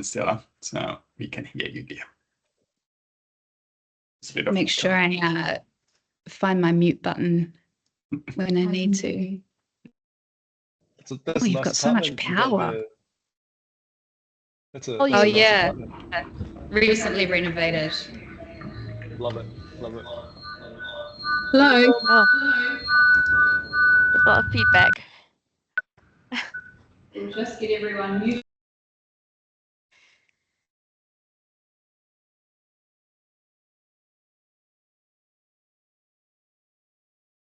Stella, so we can hear you, dear. Make sure I find my mute button when I need to. That's you've got so much power. Oh yeah, recently renovated. Love it. Hello. Oh, there's a lot of feedback. We'll just get everyone muted.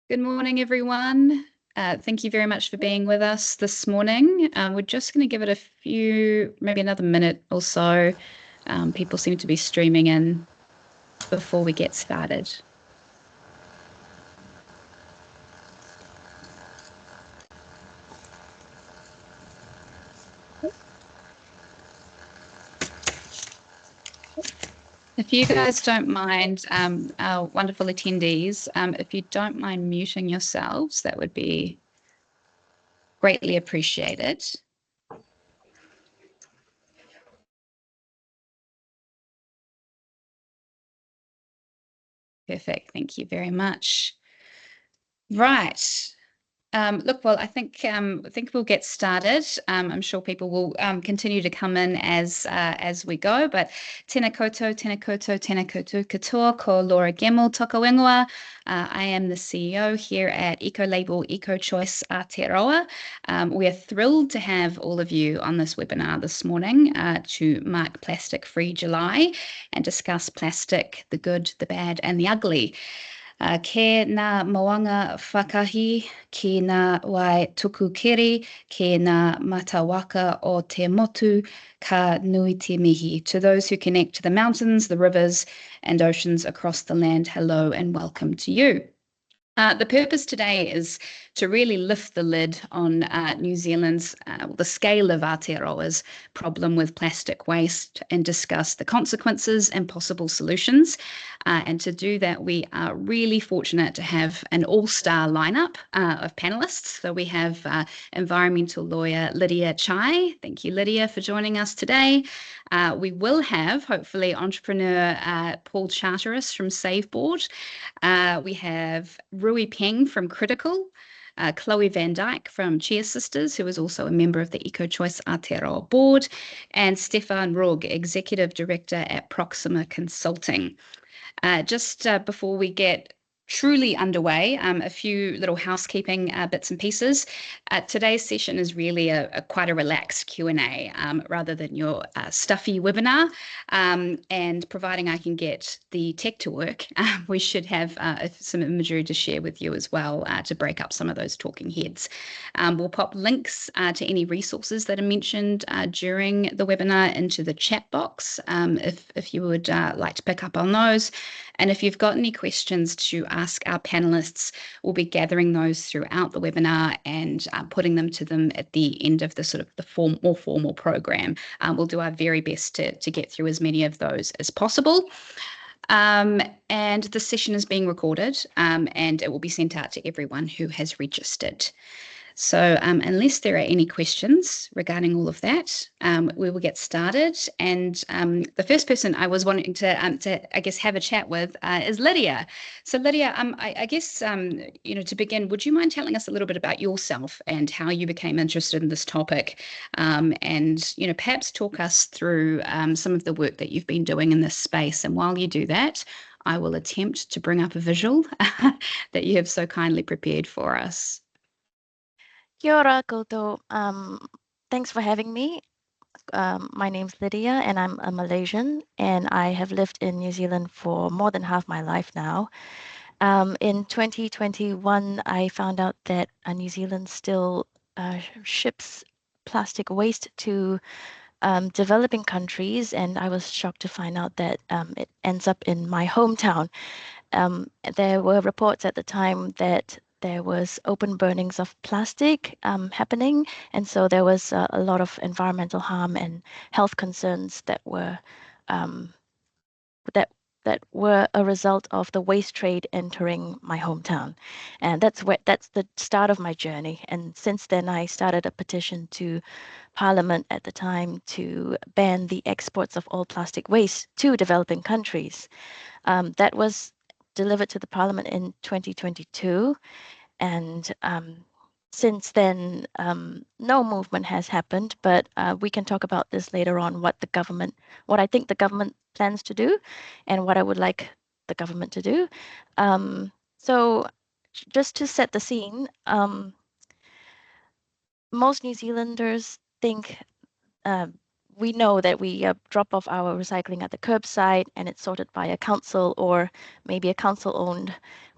Good morning, everyone. Thank you very much for being with us this morning. We're just going to give it a few, maybe another minute or so. People seem to be streaming in before we get started. If you guys don't mind, our wonderful attendees, if you don't mind muting yourselves, that would be greatly appreciated. Perfect. Thank you very much. Right. Look, well, I think we'll get started. I'm sure people will continue to come in as we go. But tēnā koutou katoa ko Laura Gemmell toka whenua. I am the CEO here at Ecolabel EcoChoice Aotearoa. We are thrilled to have all of you on this webinar this morning to mark Plastic Free July and discuss plastic, the good, the bad, and the ugly. Ke nā moanga whakahi, ki nā wai tuku keri, ke nā matawaka o te motu, ka nui te mihi. To those who connect to the mountains, the rivers, and oceans across the land, hello and welcome to you. The purpose today is to really lift the lid on New Zealand's, the scale of Aotearoa's problem with plastic waste and discuss the consequences and possible solutions. And to do that, we are really fortunate to have an all-star lineup of panelists. So we have environmental lawyer Lydia Chai. Thank you, Lydia, for joining us today. We will have, hopefully, entrepreneur Paul Charteris from SaveBoard. We have Rui Peng from Critical, Chloe Van Dyke from Cheer Sisters, who is also a member of the EcoChoice Aotearoa board, and Stefan Rugg, Executive Director at Proxima Consulting. Just before we get truly underway, a few little housekeeping bits and pieces. Today's session is really quite a relaxed Q&A rather than your stuffy webinar. And providing I can get the tech to work, we should have some imagery to share with you as well to break up some of those talking heads. We'll pop links to any resources that are mentioned during the webinar into the chat box if you would like to pick up on those. And if you've got any questions to ask our panelists, we'll be gathering those throughout the webinar and putting them to them at the end of the sort of the more formal program. We'll do our very best to get through as many of those as possible. And the session is being recorded and it will be sent out to everyone who has registered. So unless there are any questions regarding all of that, we will get started. And the first person I was wanting to I guess, have a chat with is Lydia. So Lydia, I guess, you know, to begin, would you mind telling us a little bit about yourself and how you became interested in this topic? And, you know, perhaps talk us through some of the work that you've been doing in this space. And while you do that, I will attempt to bring up a visual that you have so kindly prepared for us. Kia ora koutou. Thanks for having me. My name's Lydia and I'm a Malaysian and I have lived in New Zealand for more than half my life now. In 2021, I found out that New Zealand still ships plastic waste to developing countries, and I was shocked to find out that it ends up in my hometown. There were reports at the time that there was open burnings of plastic happening, and so there was a lot of environmental harm and health concerns that were that that were a result of the waste trade entering my hometown. And that's the start of my journey. And since then, I started a petition to Parliament at the time to ban the exports of all plastic waste to developing countries. That was delivered to the Parliament in 2022. And since then, no movement has happened, but we can talk about this later on, what I think the government plans to do and what I would like the government to do. So just to set the scene, most New Zealanders think we know that we drop off our recycling at the curbside and it's sorted by a council or maybe a council-owned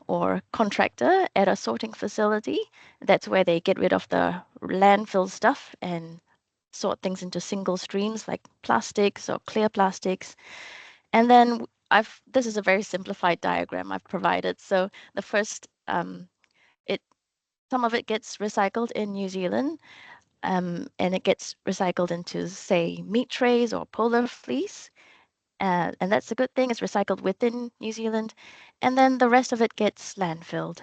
or contractor at a sorting facility. That's where they get rid of the landfill stuff and sort things into single streams like plastics or clear plastics. And then this is a very simplified diagram I've provided. So the first, some of it gets recycled in New Zealand. And it gets recycled into, say, meat trays or polar fleece. And that's a good thing. It's recycled within New Zealand. And then the rest of it gets landfilled.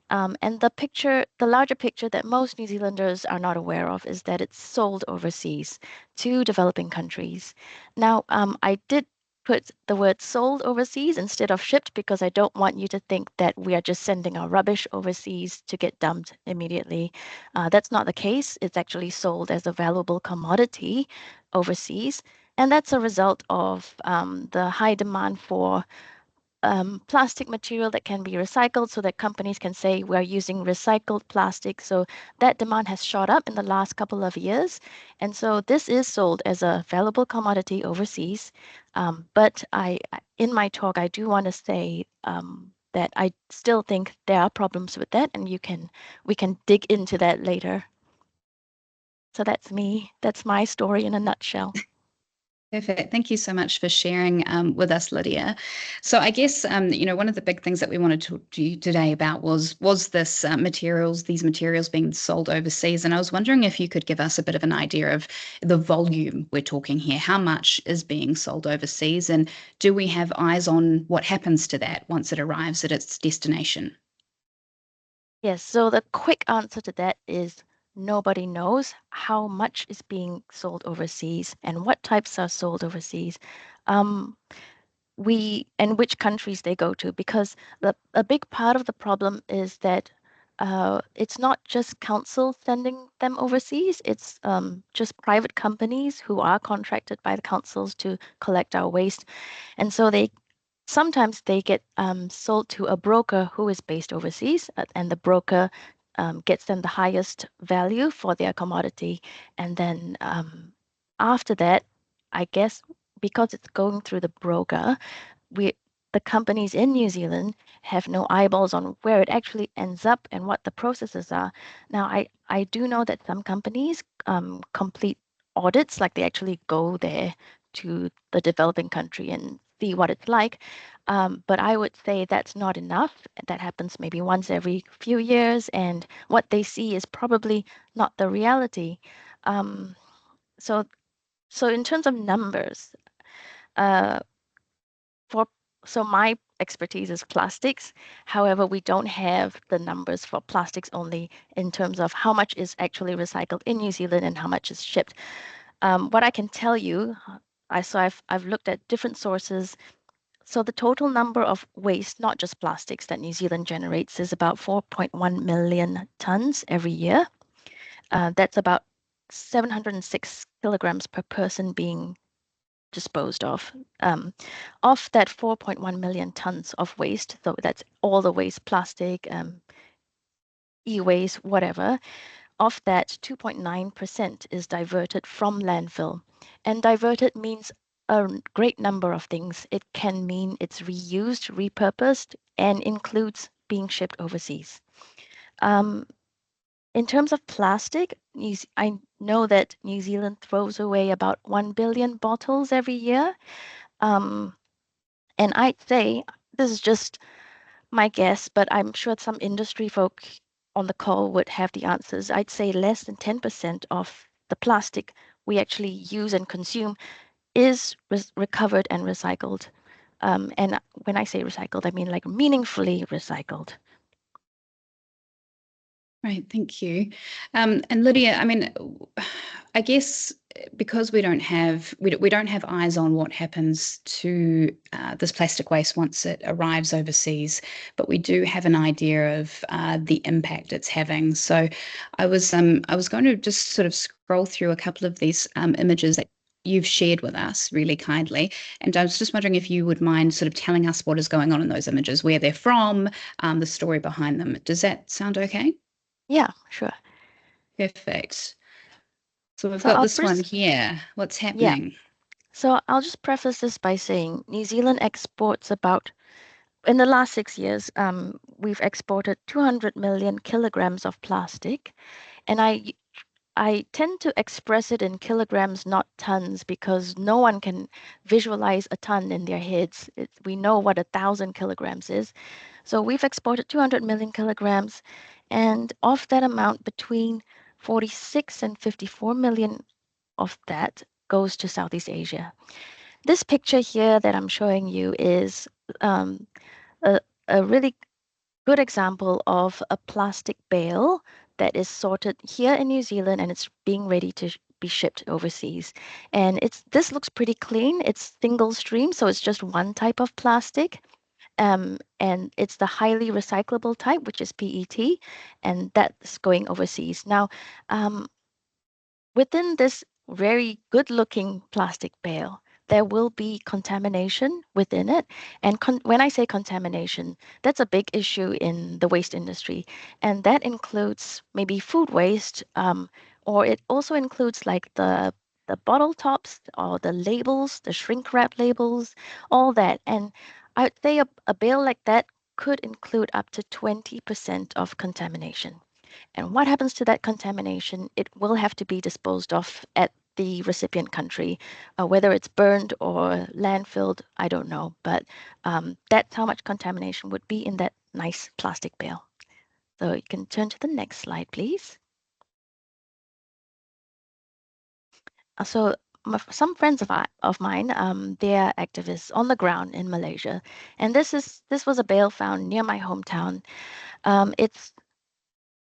And the larger picture that most New Zealanders are not aware of is that it's sold overseas to developing countries. Now, I did put the word sold overseas instead of shipped because I don't want you to think that we are just sending our rubbish overseas to get dumped immediately. That's not the case. It's actually sold as a valuable commodity overseas. And that's a result of the high demand for plastic material that can be recycled so that companies can say we're using recycled plastic. So that demand has shot up in the last couple of years. And so this is sold as a valuable commodity overseas. But in my talk, I do want to say that I still think there are problems with that, and we can dig into that later. So that's me. That's my story in a nutshell. Perfect. Thank you so much for sharing with us, Lydia. So I guess, one of the big things that we wanted to talk to you today about was this these materials being sold overseas. And I was wondering if you could give us a bit of an idea of the volume we're talking here. How much is being sold overseas? And do we have eyes on what happens to that once it arrives at its destination? Yes, so the quick answer to that is nobody knows how much is being sold overseas and what types are sold overseas. And which countries they go to, because a big part of the problem is that it's not just council sending them overseas, it's just private companies who are contracted by the councils to collect our waste. And so sometimes they get sold to a broker who is based overseas, and the broker gets them the highest value for their commodity. And then after that, I guess because it's going through the broker, the companies in New Zealand have no eyeballs on where it actually ends up and what the processes are. Now, I do know that some companies complete audits, like they actually go there to the developing country and see what it's like. But I would say that's not enough. That happens maybe once every few years, and what they see is probably not the reality. So in terms of numbers, so my expertise is plastics. However, we don't have the numbers for plastics only in terms of how much is actually recycled in New Zealand and how much is shipped. What I can tell you, I've looked at different sources. So the total number of waste, not just plastics, that New Zealand generates is about 4.1 million tons every year. That's about 706 kilograms per person being disposed of. Of that 4.1 million tons of waste, so that's all the waste, plastic, e-waste, whatever, of that 2.9% is diverted from landfill. And diverted means a great number of things. It can mean it's reused, repurposed, and includes being shipped overseas. In terms of plastic, I know that New Zealand throws away about 1 billion bottles every year. And I'd say, this is just my guess, but I'm sure some industry folk on the call would have the answers. I'd say less than 10% of the plastic we actually use and consume is recovered and recycled. And when I say recycled, I mean like meaningfully recycled. Right, thank you. And Lydia, I mean, I guess because we don't have eyes on what happens to this plastic waste once it arrives overseas, but we do have an idea of the impact it's having. So I was going to just sort of scroll through a couple of these images that you've shared with us really kindly, and I was just wondering if you would mind sort of telling us what is going on in those images, where they're from, the story behind them. Does that sound okay? Yeah, sure. Perfect. So we've So got I'll this one here. What's yeah. happening? So I'll just preface this by saying New Zealand exports about, in the last 6 years, we've exported 200 million kilograms of plastic, and I tend to express it in kilograms, not tons, because no one can visualize a ton in their heads. We know what 1,000 kilograms is. So we've exported 200 million kilograms, and of that amount, between 46 and 54 million of that goes to Southeast Asia. This picture here that I'm showing you is um, a really good example of a plastic bale that is sorted here in New Zealand and it's being ready to be shipped overseas. And this looks pretty clean. It's single stream, so it's just one type of plastic. And it's the highly recyclable type, which is PET, and that's going overseas. Now, within this very good looking plastic bale, there will be contamination within it. And when I say contamination, that's a big issue in the waste industry. And that includes maybe food waste, or it also includes like the bottle tops or the labels, the shrink wrap labels, all that. And I would say a bale like that could include up to 20% of contamination. And what happens to that contamination? It will have to be disposed of at the recipient country, whether it's burned or landfilled, I don't know. But that's how much contamination would be in that nice plastic bale. So you can turn to the next slide, please. So some friends of mine, they are activists on the ground in Malaysia, and this was a bale found near my hometown. It's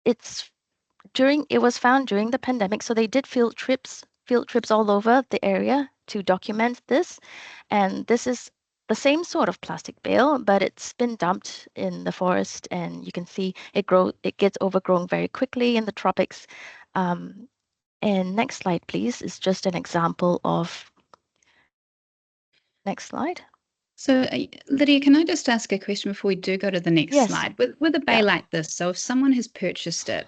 it was found during the pandemic, so they did field trips all over the area to document this. And this is the same sort of plastic bale, but it's been dumped in the forest, and you can see it gets overgrown very quickly in the tropics. And next slide, please, is just an example of. Next slide. So, Lydia, can I just ask a question before we do go to the next Yes. slide? With a bale like this, so if someone has purchased it,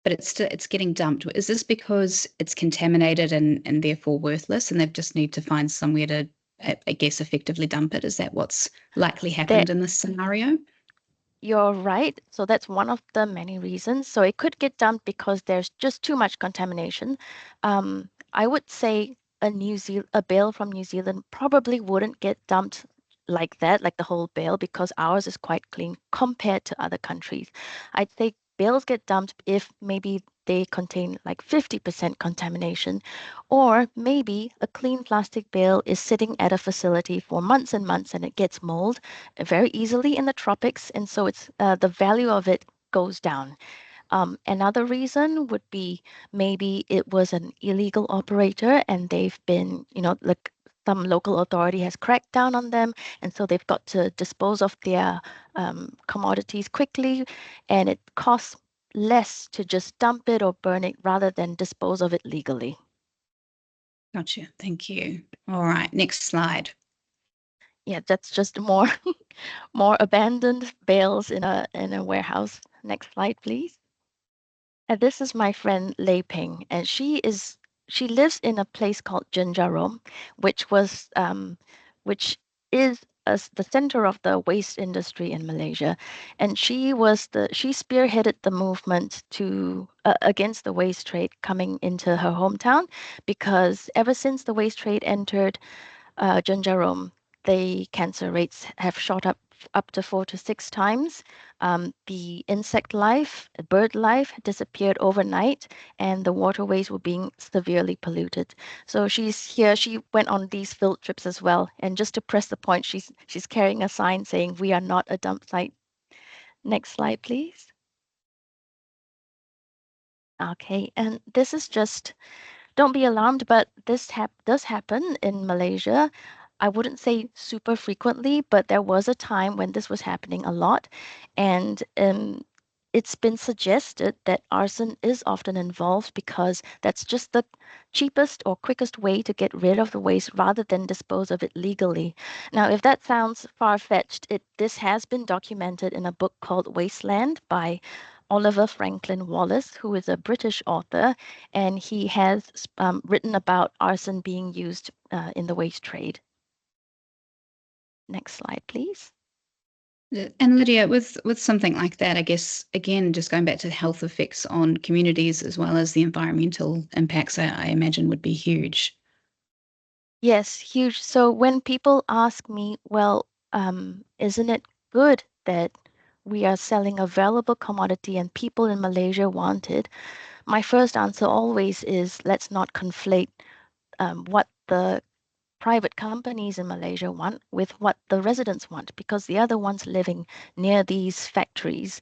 but it's getting dumped, is this because it's contaminated and therefore worthless, and they just need to find somewhere to, I guess, effectively dump it? Is that what's likely happened in this scenario? You're right. So that's one of the many reasons. So it could get dumped because there's just too much contamination. I would say a bale from New Zealand probably wouldn't get dumped like that, like the whole bale, because ours is quite clean compared to other countries. I'd say bales get dumped if maybe they contain like 50% contamination, or maybe a clean plastic bale is sitting at a facility for months and months and it gets mold very easily in the tropics, and so it's the value of it goes down. Another reason would be maybe it was an illegal operator and they've been, like some local authority has cracked down on them, and so they've got to dispose of their commodities quickly, and it costs less to just dump it or burn it rather than dispose of it legally. Gotcha. Thank you. All right, next slide. Yeah, that's just more more abandoned bales in a warehouse. Next slide, please. And this is my friend Lei Ping, and she lives in a place called Jenjarom, which is the center of the waste industry in Malaysia. And she spearheaded the movement to against the waste trade coming into her hometown, because ever since the waste trade entered Jenjarom, the cancer rates have shot up up to 4 to 6 times. The insect life, bird life disappeared overnight, and the waterways were being severely polluted. So she went on these field trips as well. And just to press the point, she's carrying a sign saying, "We are not a dump site." Next slide, please. Okay, and this is just, don't be alarmed, but this does happen in Malaysia. I wouldn't say super frequently, but there was a time when this was happening a lot. And it's been suggested that arson is often involved because that's just the cheapest or quickest way to get rid of the waste rather than dispose of it legally. Now, if that sounds far-fetched, this has been documented in a book called Wasteland by Oliver Franklin Wallace, who is a British author, and he has written about arson being used in the waste trade. Next slide, please. And Lydia, with something like that, I guess, again, just going back to the health effects on communities as well as the environmental impacts, I imagine would be huge. Yes, huge. So when people ask me, well, isn't it good that we are selling a valuable commodity and people in Malaysia want it? My first answer always is, let's not conflate what the private companies in Malaysia want with what the residents want, because the other ones living near these factories.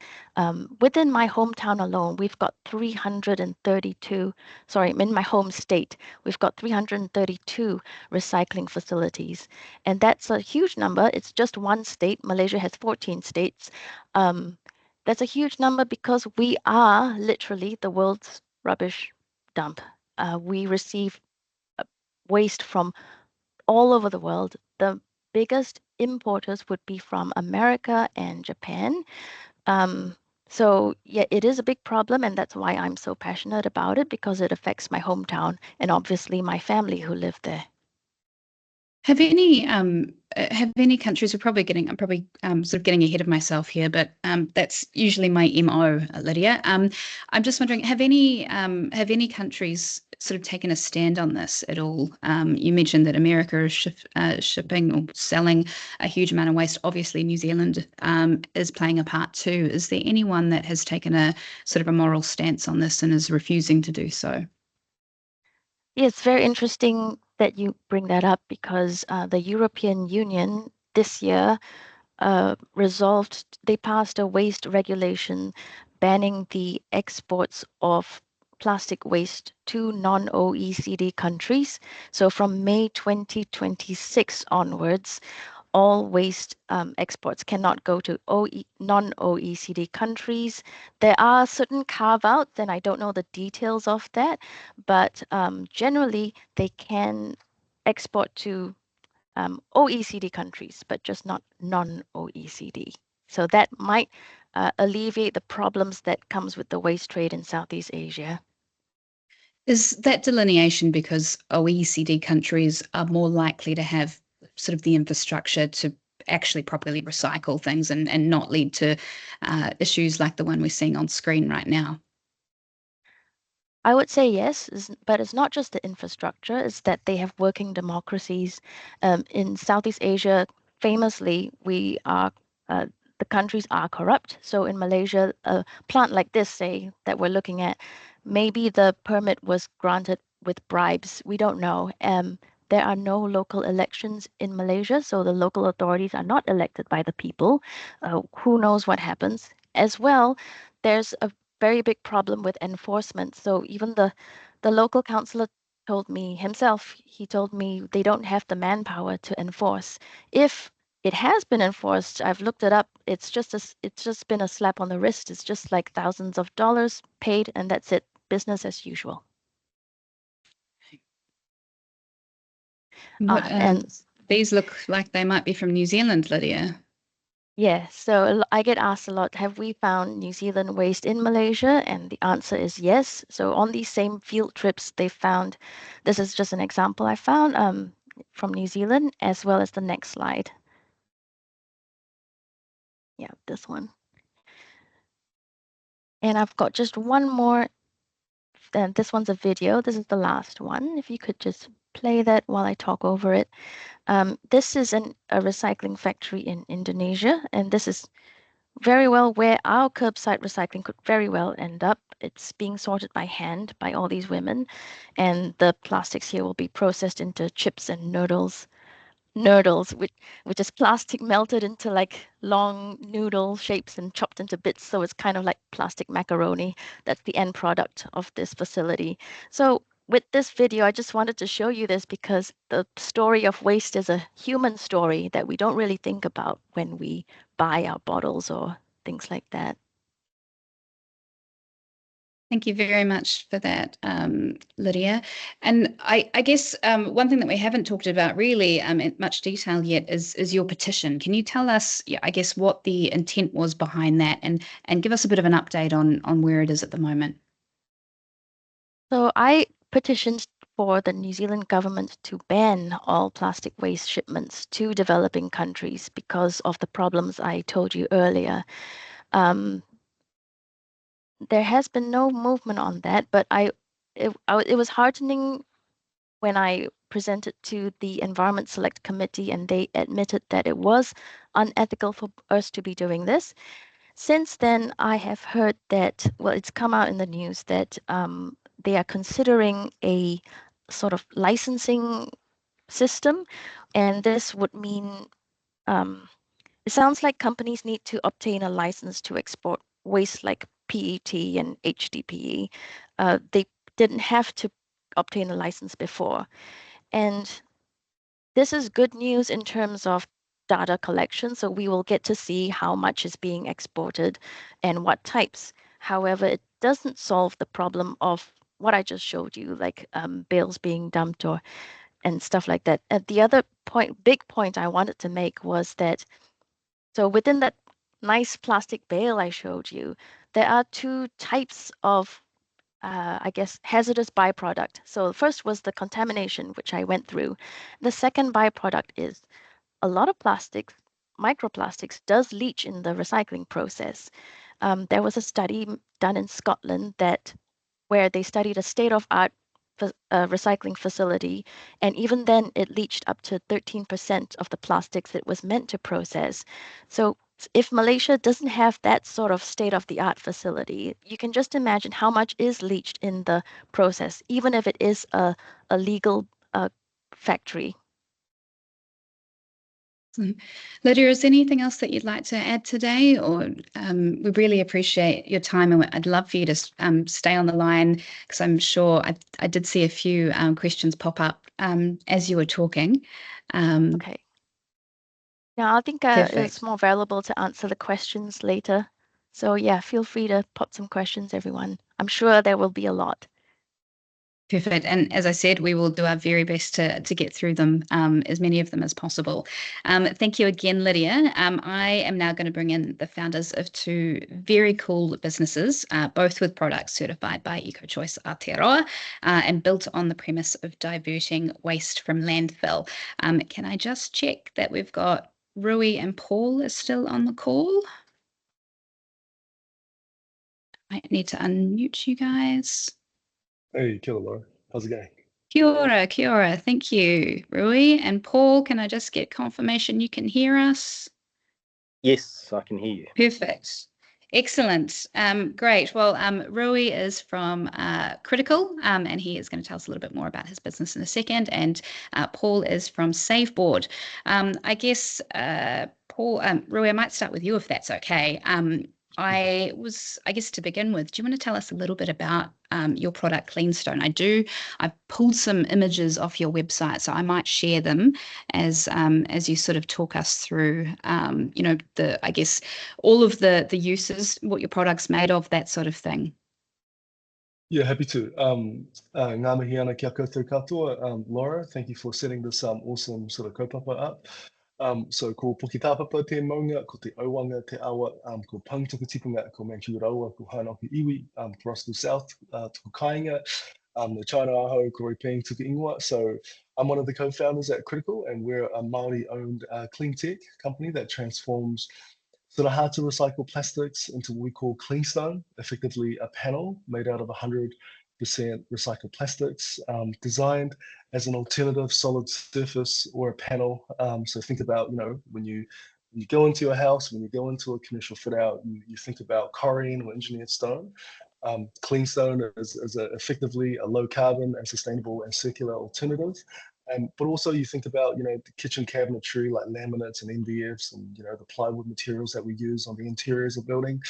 Within my hometown alone, we've got 332, sorry, in my home state, we've got 332 recycling facilities. And that's a huge number. It's just one state. Malaysia has 14 states. That's a huge number because we are literally the world's rubbish dump. We receive waste from all over the world. The biggest importers would be from America and Japan. So yeah, it is a big problem, and that's why I'm so passionate about it, because it affects my hometown and obviously my family who live there. Have any countries? I'm probably sort of getting ahead of myself here, but that's usually my MO, Lydia. I'm just wondering, have any countries sort of taken a stand on this at all? You mentioned that America is shipping or selling a huge amount of waste. Obviously, New Zealand is playing a part too. Is there anyone that has taken a sort of a moral stance on this and is refusing to do so? Yeah, it's very interesting that you bring that up, because the European Union this year they passed a waste regulation banning the exports of plastic waste to non-OECD countries. So from May 2026 onwards, all waste exports cannot go to non-OECD countries. There are certain carve-outs, and I don't know the details of that, but generally they can export to OECD countries, but just not non-OECD. So that might alleviate the problems that comes with the waste trade in Southeast Asia. Is that delineation because OECD countries are more likely to have sort of the infrastructure to actually properly recycle things and not lead to issues like the one we're seeing on screen right now? I would say yes, but it's not just the infrastructure, it's that they have working democracies. In Southeast Asia, famously, the countries are corrupt. So in Malaysia, a plant like this, say, that we're looking at, maybe the permit was granted with bribes. We don't know. There are no local elections in Malaysia, so the local authorities are not elected by the people. Who knows what happens? As well, there's a very big problem with enforcement. So even the local councillor told me himself, he told me they don't have the manpower to enforce. If it has been enforced, I've looked it up, it's just been a slap on the wrist. It's just like thousands of dollars paid, and that's it. Business as usual. And these look like they might be from New Zealand, Lydia. yeah, so I get asked a lot, have we found New Zealand waste in Malaysia? And the answer is yes. So on these same field trips, they found, this is just an example I found from New Zealand, as well as the next slide. Yeah, this one. And I've got just one more then this one's a video. This is the last one. If you could just play that while I talk over it. This is a recycling factory in Indonesia, and this is very well where our curbside recycling could very well end up. It's being sorted by hand by all these women, and the plastics here will be processed into chips and noodles, which is plastic melted into like long noodle shapes and chopped into bits. So it's kind of like plastic macaroni. That's the end product of this facility. So with this video, I just wanted to show you this because the story of waste is a human story that we don't really think about when we buy our bottles or things like that. Thank you very much for that, Lydia. And I guess one thing that we haven't talked about really in much detail yet is your petition. Can you tell us, I guess, what the intent was behind that, and give us a bit of an update on where it is at the moment? So I petitioned for the New Zealand government to ban all plastic waste shipments to developing countries because of the problems I told you earlier. There has been no movement on that, but it was heartening when I presented to the Environment Select Committee and they admitted that it was unethical for us to be doing this. Since then, I have heard that, well, it's come out in the news that they are considering a sort of licensing system, and this would mean it sounds like companies need to obtain a license to export waste like PET and HDPE. They didn't have to obtain a license before. And this is good news in terms of data collection. So we will get to see how much is being exported and what types. However, it doesn't solve the problem of what I just showed you, like bales being dumped and stuff like that. The other big point I wanted to make was that, so within that nice plastic bale I showed you, there are two types of I guess, hazardous byproduct. So the first was the contamination, which I went through. The second byproduct is a lot of plastics, microplastics, does leach in the recycling process. There was a study done in Scotland where they studied a state-of-art recycling facility, and even then it leached up to 13% of the plastics it was meant to process. So if Malaysia doesn't have that sort of state-of-the-art facility, you can just imagine how much is leached in the process, even if it is a legal factory. Lydia, is there anything else that you'd like to add today? Or we really appreciate your time, and I'd love for you to stay on the line because I'm sure I did see a few questions pop up as you were talking. Okay. Yeah, I think it's more valuable to answer the questions later. So yeah, feel free to pop some questions, everyone. I'm sure there will be a lot. Perfect. And as I said, we will do our very best to get through them, as many of them as possible. Thank you again, Lydia. I am now going to bring in the founders of two very cool businesses, both with products certified by EcoChoice Aotearoa and built on the premise of diverting waste from landfill. Can I just check that we've got Rui and Paul is still on the call? I need to unmute you guys. Hey, kia ora, Laura. How's it going? Kia ora. Thank you, Rui. And Paul, can I just get confirmation you can hear us? Yes, I can hear you. Perfect. Excellent. Great. Well, Rui is from Critical, and he is going to tell us a little bit more about his business in a second. And Paul is from SaveBoard. I guess, Paul, Rui, I might start with you if that's okay. I guess to begin with, do you want to tell us a little bit about your product Cleanstone? I've pulled some images off your website, so I might share them as you sort of talk us through, I guess all of the uses, what your product's made of, that sort of thing. Yeah, happy to. Ngā mihi ana kia koutou katoa. Laura, thank you for setting this awesome sort of kaupapa up. So ko Poki Tāpapa te maunga, ko te auanga te awa, ko Pangtuku Tipunga, ko Mankiw Rawa, ko Hānaki Iwi, ko Russell South, tuku Kāinga, the China Aho, ko Roipeng tuku Ingoa. So I'm one of the co-founders at Critical, and we're a Māori-owned clean tech company that transforms sort of hard to recycle plastics into what we call Cleanstone, effectively a panel made out of 100 recycled plastics, designed as an alternative solid surface or a panel. So think about, when you go into your house, when you go into a commercial fit out, you think about chlorine or engineered stone. Clean stone is effectively a low carbon and sustainable and circular alternative. But also you think about, the kitchen cabinetry like laminates and MDFs and, the plywood materials that we use on the interiors of building.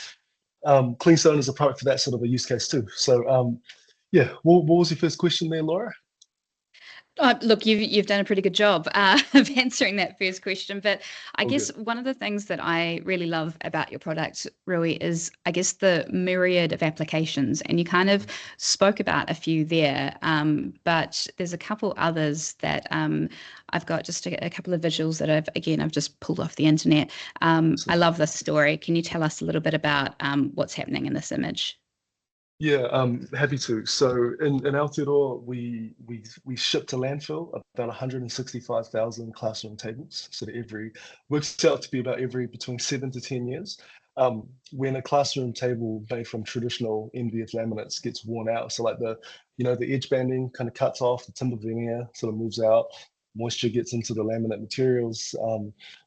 Clean stone is a product for that sort of a use case too. So yeah, what was your first question there, Laura? Look, you've done a pretty good job of answering that first question, but I guess one of the things that I really love about your product, Rui, is I guess the myriad of applications, and you kind of spoke about a few there, but there's a couple others that I've got just a couple of visuals that I've just pulled off the internet. I love this story. Can you tell us a little bit about what's happening in this image? Yeah, happy to. So in Aotearoa, we ship to landfill about 165,000 classroom tables. So works out to be about every between 7 to 10 years. When a classroom table made from traditional MDF laminates gets worn out, so like the edge banding kind of cuts off, the timber veneer sort of moves out, moisture gets into the laminate materials,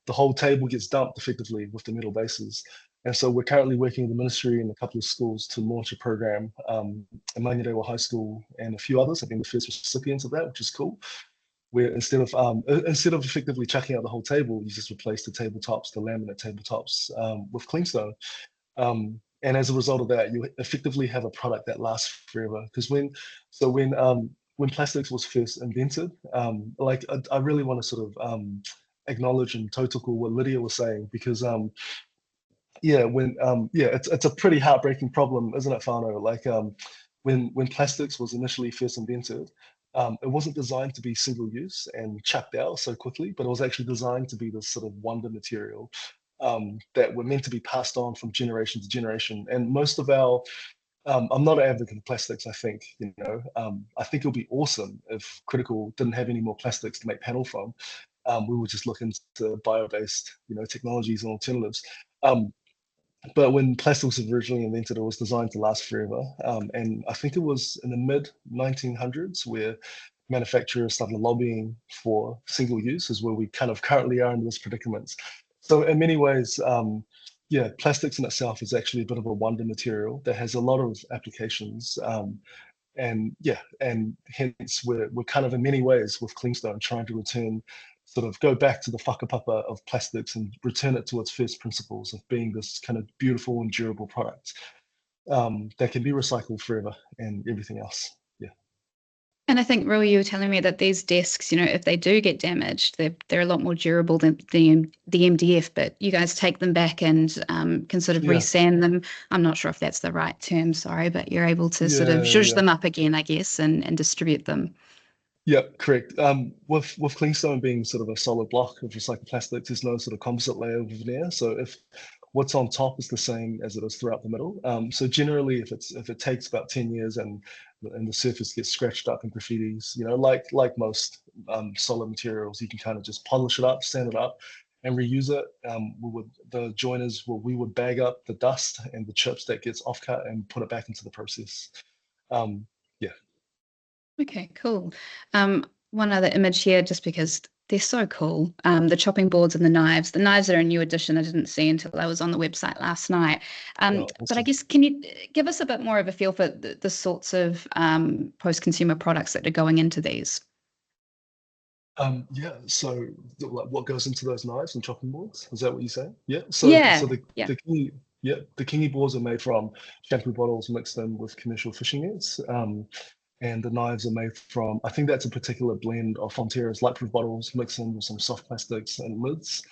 the whole table gets dumped effectively with the metal bases. And so we're currently working with the ministry and a couple of schools to launch a program. At Maungarewa High School and a few others have been the first recipients of that, which is cool. Where instead of effectively chucking out the whole table, you just replace the tabletops, the laminate tabletops, with cleanstone. And as a result of that, you effectively have a product that lasts forever. Because when plastics was first invented, I really want to sort of acknowledge and tautoko what Lydia was saying, because it's a pretty heartbreaking problem, isn't it, Whānau? Like when plastics was initially first invented, it wasn't designed to be single use and chucked out so quickly, but it was actually designed to be this sort of wonder material that were meant to be passed on from generation to generation. And most of our I'm not an advocate of plastics. I think I think it would be awesome if Critical didn't have any more plastics to make panel foam. We would just look into bio-based technologies and alternatives. But when plastic was originally invented, it was designed to last forever. And I think it was in the mid-1900s where manufacturers started lobbying for single use, is where we kind of currently are in this predicament. So in many ways, plastics in itself is actually a bit of a wonder material that has a lot of applications. And hence we're kind of in many ways with Cleanstone trying to go back to the whakapapa of plastics and return it to its first principles of being this kind of beautiful and durable product that can be recycled forever and everything else. Yeah. And I think, Rui, you were telling me that these desks, if they do get damaged, they're a lot more durable than the MDF, but you guys take them back and can sort of resand them. I'm not sure if that's the right term, sorry, but you're able to sort of zhuzh them up again, I guess, and distribute them. Yeah, correct. With Cleanstone being sort of a solid block of recycled plastic, there's no sort of composite layer of veneer. So if what's on top is the same as it is throughout the middle, so generally if it takes about 10 years and the surface gets scratched up in graffitis, like most solid materials, you can kind of just polish it up, sand it up, and reuse it. We would bag up the dust and the chips that gets offcut and put it back into the process. Okay, cool. One other image here, just because they're so cool. The chopping boards and the knives. The knives are a new addition I didn't see until I was on the website last night. Awesome. But I guess, can you give us a bit more of a feel for the sorts of post-consumer products that are going into these? So what goes into those knives and chopping boards? Is that what you're saying? Yeah. The kingi boards are made from shampoo bottles mixed in with commercial fishing nets. And the knives are made from, I think that's a particular blend of Fonterra's lightproof bottles mixed in with some soft plastics and lids,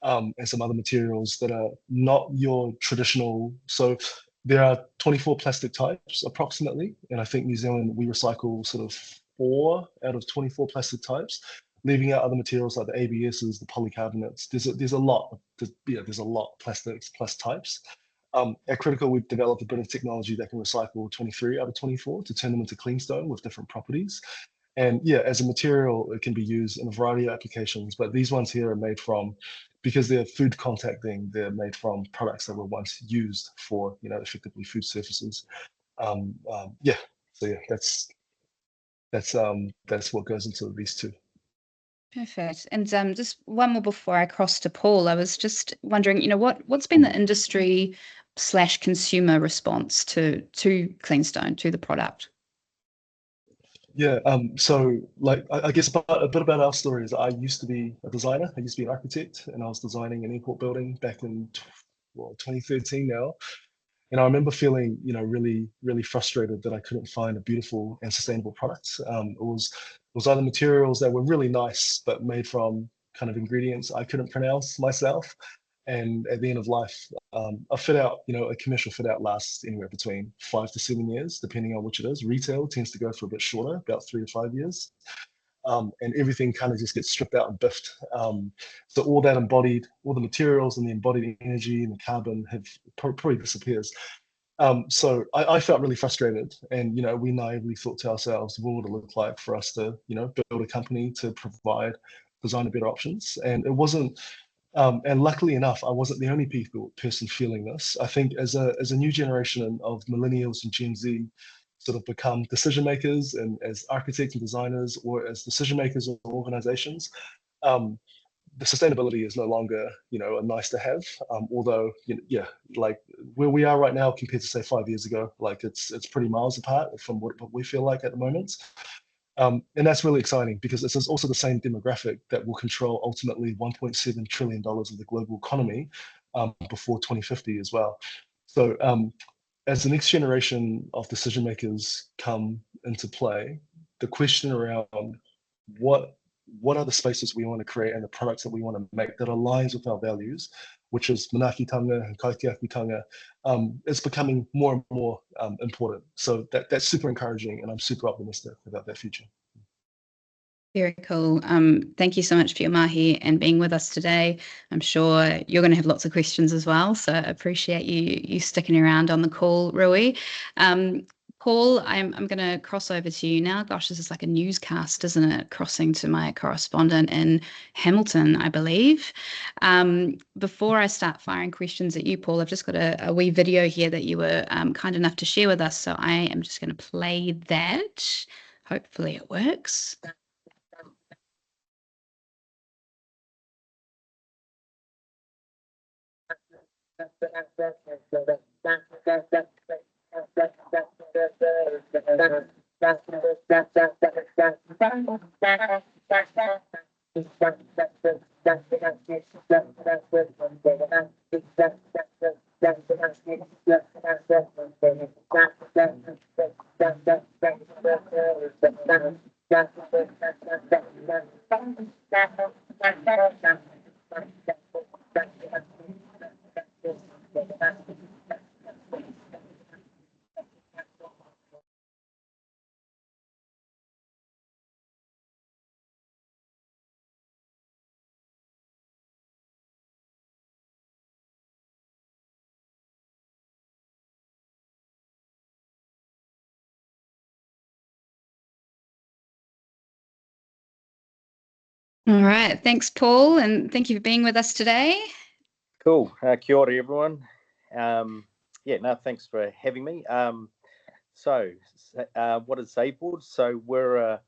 and some other materials that are not your traditional. So there are 24 plastic types approximately, and I think New Zealand, we recycle sort of 4 out of 24 plastic types, leaving out other materials like the ABSs, the polycarbonates. There's a lot of plastics plus types. At Critical, we've developed a bit of technology that can recycle 23 out of 24 to turn them into Cleanstone with different properties. And as a material, it can be used in a variety of applications, but these ones here are made from, because they're food contacting, they're made from products that were once used for, effectively food surfaces. yeah, that's what goes into these two. Perfect. And just one more before I cross to Paul. I was just wondering, what's been the industry / consumer response to Cleanstone, to the product? Yeah, so like I guess a bit about our story is I used to be a designer. I used to be an architect, and I was designing an airport building back in 2013 now. And I remember feeling, really, really frustrated that I couldn't find a beautiful and sustainable product. It was either materials that were really nice but made from kind of ingredients I couldn't pronounce myself. And at the end of life, a fit out, a commercial fit out lasts anywhere between 5 to 7 years, depending on which it is. Retail tends to go for a bit shorter, about 3 to 5 years. And everything kind of just gets stripped out and biffed. So all that embodied, all the materials and the embodied energy and the carbon have probably disappears. So I felt really frustrated, and we naively thought to ourselves, what would it look like for us to build a company to provide designer better options? And it wasn't. And luckily enough, I wasn't the only person feeling this. I think as a new generation of millennials and Gen Z sort of become decision makers, and as architects and designers, or as decision makers of organizations, the sustainability is no longer, a nice to have. Although, yeah, like where we are right now compared to say 5 years ago, like it's pretty miles apart from what we feel like at the moment. And that's really exciting because this is also the same demographic that will control ultimately $1.7 trillion of the global economy before 2050 as well. So as the next generation of decision makers come into play, the question around what are the spaces we want to create and the products that we want to make that aligns with our values, which is manaakitanga and kaitiakitanga, is becoming more and more important. So that's super encouraging, and I'm super optimistic about that future. Very cool. Thank you so much for your mahi and being with us today. I'm sure you're going to have lots of questions as well, so I appreciate you sticking around on the call, Rui. Paul, I'm going to cross over to you now. Gosh, this is like a newscast, isn't it? Crossing to my correspondent in Hamilton, I believe. Before I start firing questions at you, Paul, I've just got a wee video here that you were kind enough to share with us, so I am just going to play that. Hopefully it works. All right. Thanks, Paul, and thank you for being with us today. Cool. Kia ora, everyone. Thanks for having me. What is Saveboard? So we're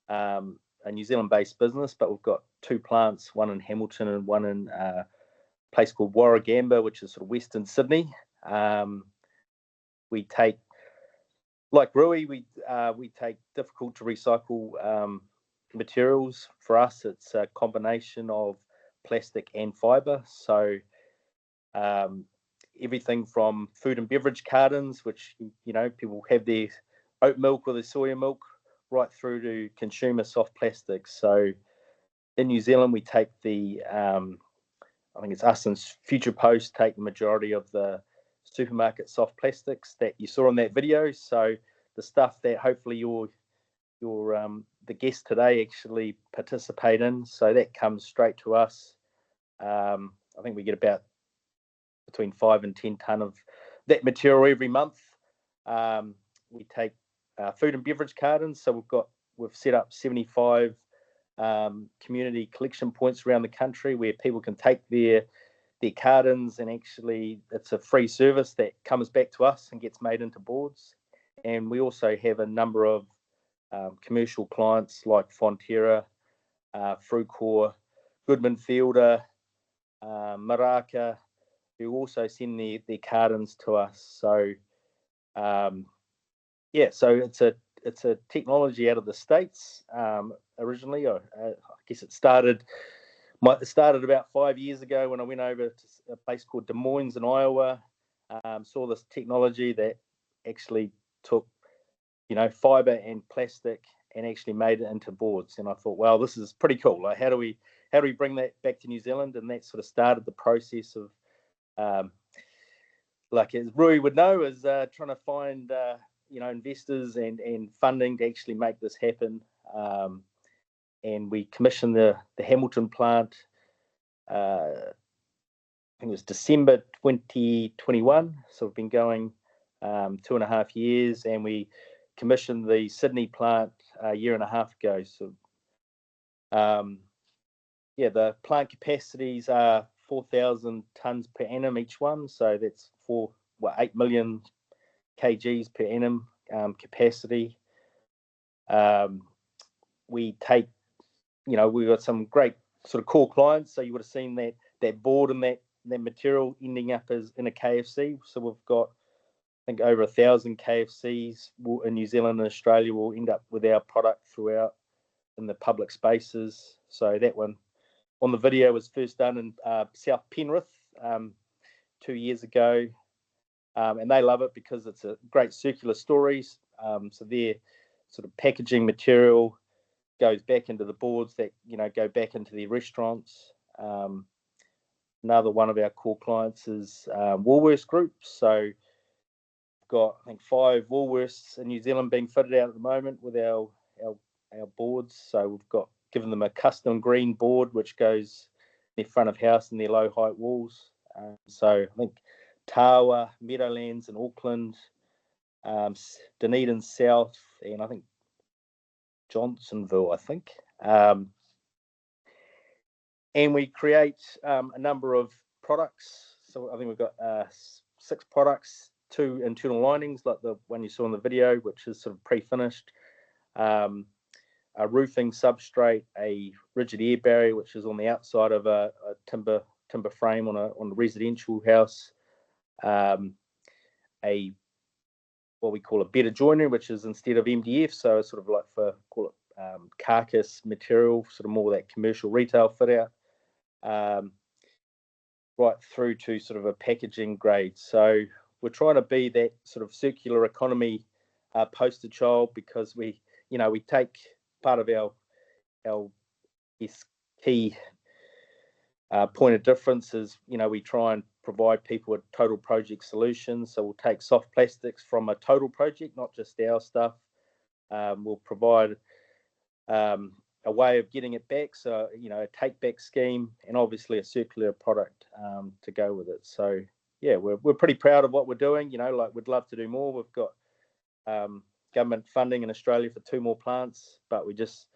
a New Zealand-based business, but we've got 2 plants, one in Hamilton and one in a place called Warragamba, which is sort of Western Sydney. We take, like Rui, we take difficult to recycle materials. For us, it's a combination of plastic and fibre. So everything from food and beverage cartons, which people have their oat milk or their soya milk, right through to consumer soft plastics. So in New Zealand, we take I think it's us and Future Post take the majority of the supermarket soft plastics that you saw in that video. So the stuff that hopefully your the guest today actually participate in. So that comes straight to us. I think we get about between 5 and 10 tonne of that material every month. We take food and beverage cartons. So we've set up 75 community collection points around the country where people can take their cartons, and actually it's a free service that comes back to us and gets made into boards. And we also have a number of commercial clients like Fonterra, Frucor, Goodman Fielder, Maraka, who also send their cartons to us. So so it's a technology out of the States originally. I guess it started about 5 years ago when I went over to a place called Des Moines in Iowa. Saw this technology that actually took, fiber and plastic and actually made it into boards. And I thought, well, this is pretty cool. Like, how do we bring that back to New Zealand? And that sort of started the process of, like as Rui would know, is trying to find investors and funding to actually make this happen. And we commissioned the Hamilton plant. I think it was December 2021. So we've been going 2.5 years, and we commissioned the Sydney plant a year and a half ago. So, the plant capacities are 4,000 tonnes per annum each one. So that's 8 million kgs per annum capacity. We take, we've got some great sort of core clients. So you would have seen that board and that material ending up as in a KFC. So we've got, I think, over 1,000 KFCs in New Zealand and Australia will end up with our product throughout in the public spaces. So that one on the video was first done in South Penrith 2 years ago. And they love it because it's a great circular stories. So their sort of packaging material goes back into the boards that, go back into the restaurants. Another one of our core clients is Woolworths Group. So we've got, I think, 5 Woolworths in New Zealand being fitted out at the moment with our boards. So we've given them a custom green board, which goes in their front of house and their low height walls. So I think Tawa, Meadowlands in Auckland, Dunedin South, and I think Johnsonville, I think. And we create a number of products. So I think we've got 6 products, 2 internal linings, like the one you saw in the video, which is sort of pre-finished, a roofing substrate, a rigid air barrier, which is on the outside of a timber frame on a residential house, what we call a better joinery, which is instead of MDF, so it's sort of like call it carcass material, sort of more that commercial retail fit out, right through to sort of a packaging grade. So we're trying to be that sort of circular economy poster child, because we take part of our key point of difference is, we try and provide people with total project solutions. So we'll take soft plastics from a total project, not just our stuff. We'll provide a way of getting it back, so a take back scheme, and obviously a circular product to go with it. So yeah, we're pretty proud of what we're doing. Like, we'd love to do more. We've got government funding in Australia for 2 more plants, but we just,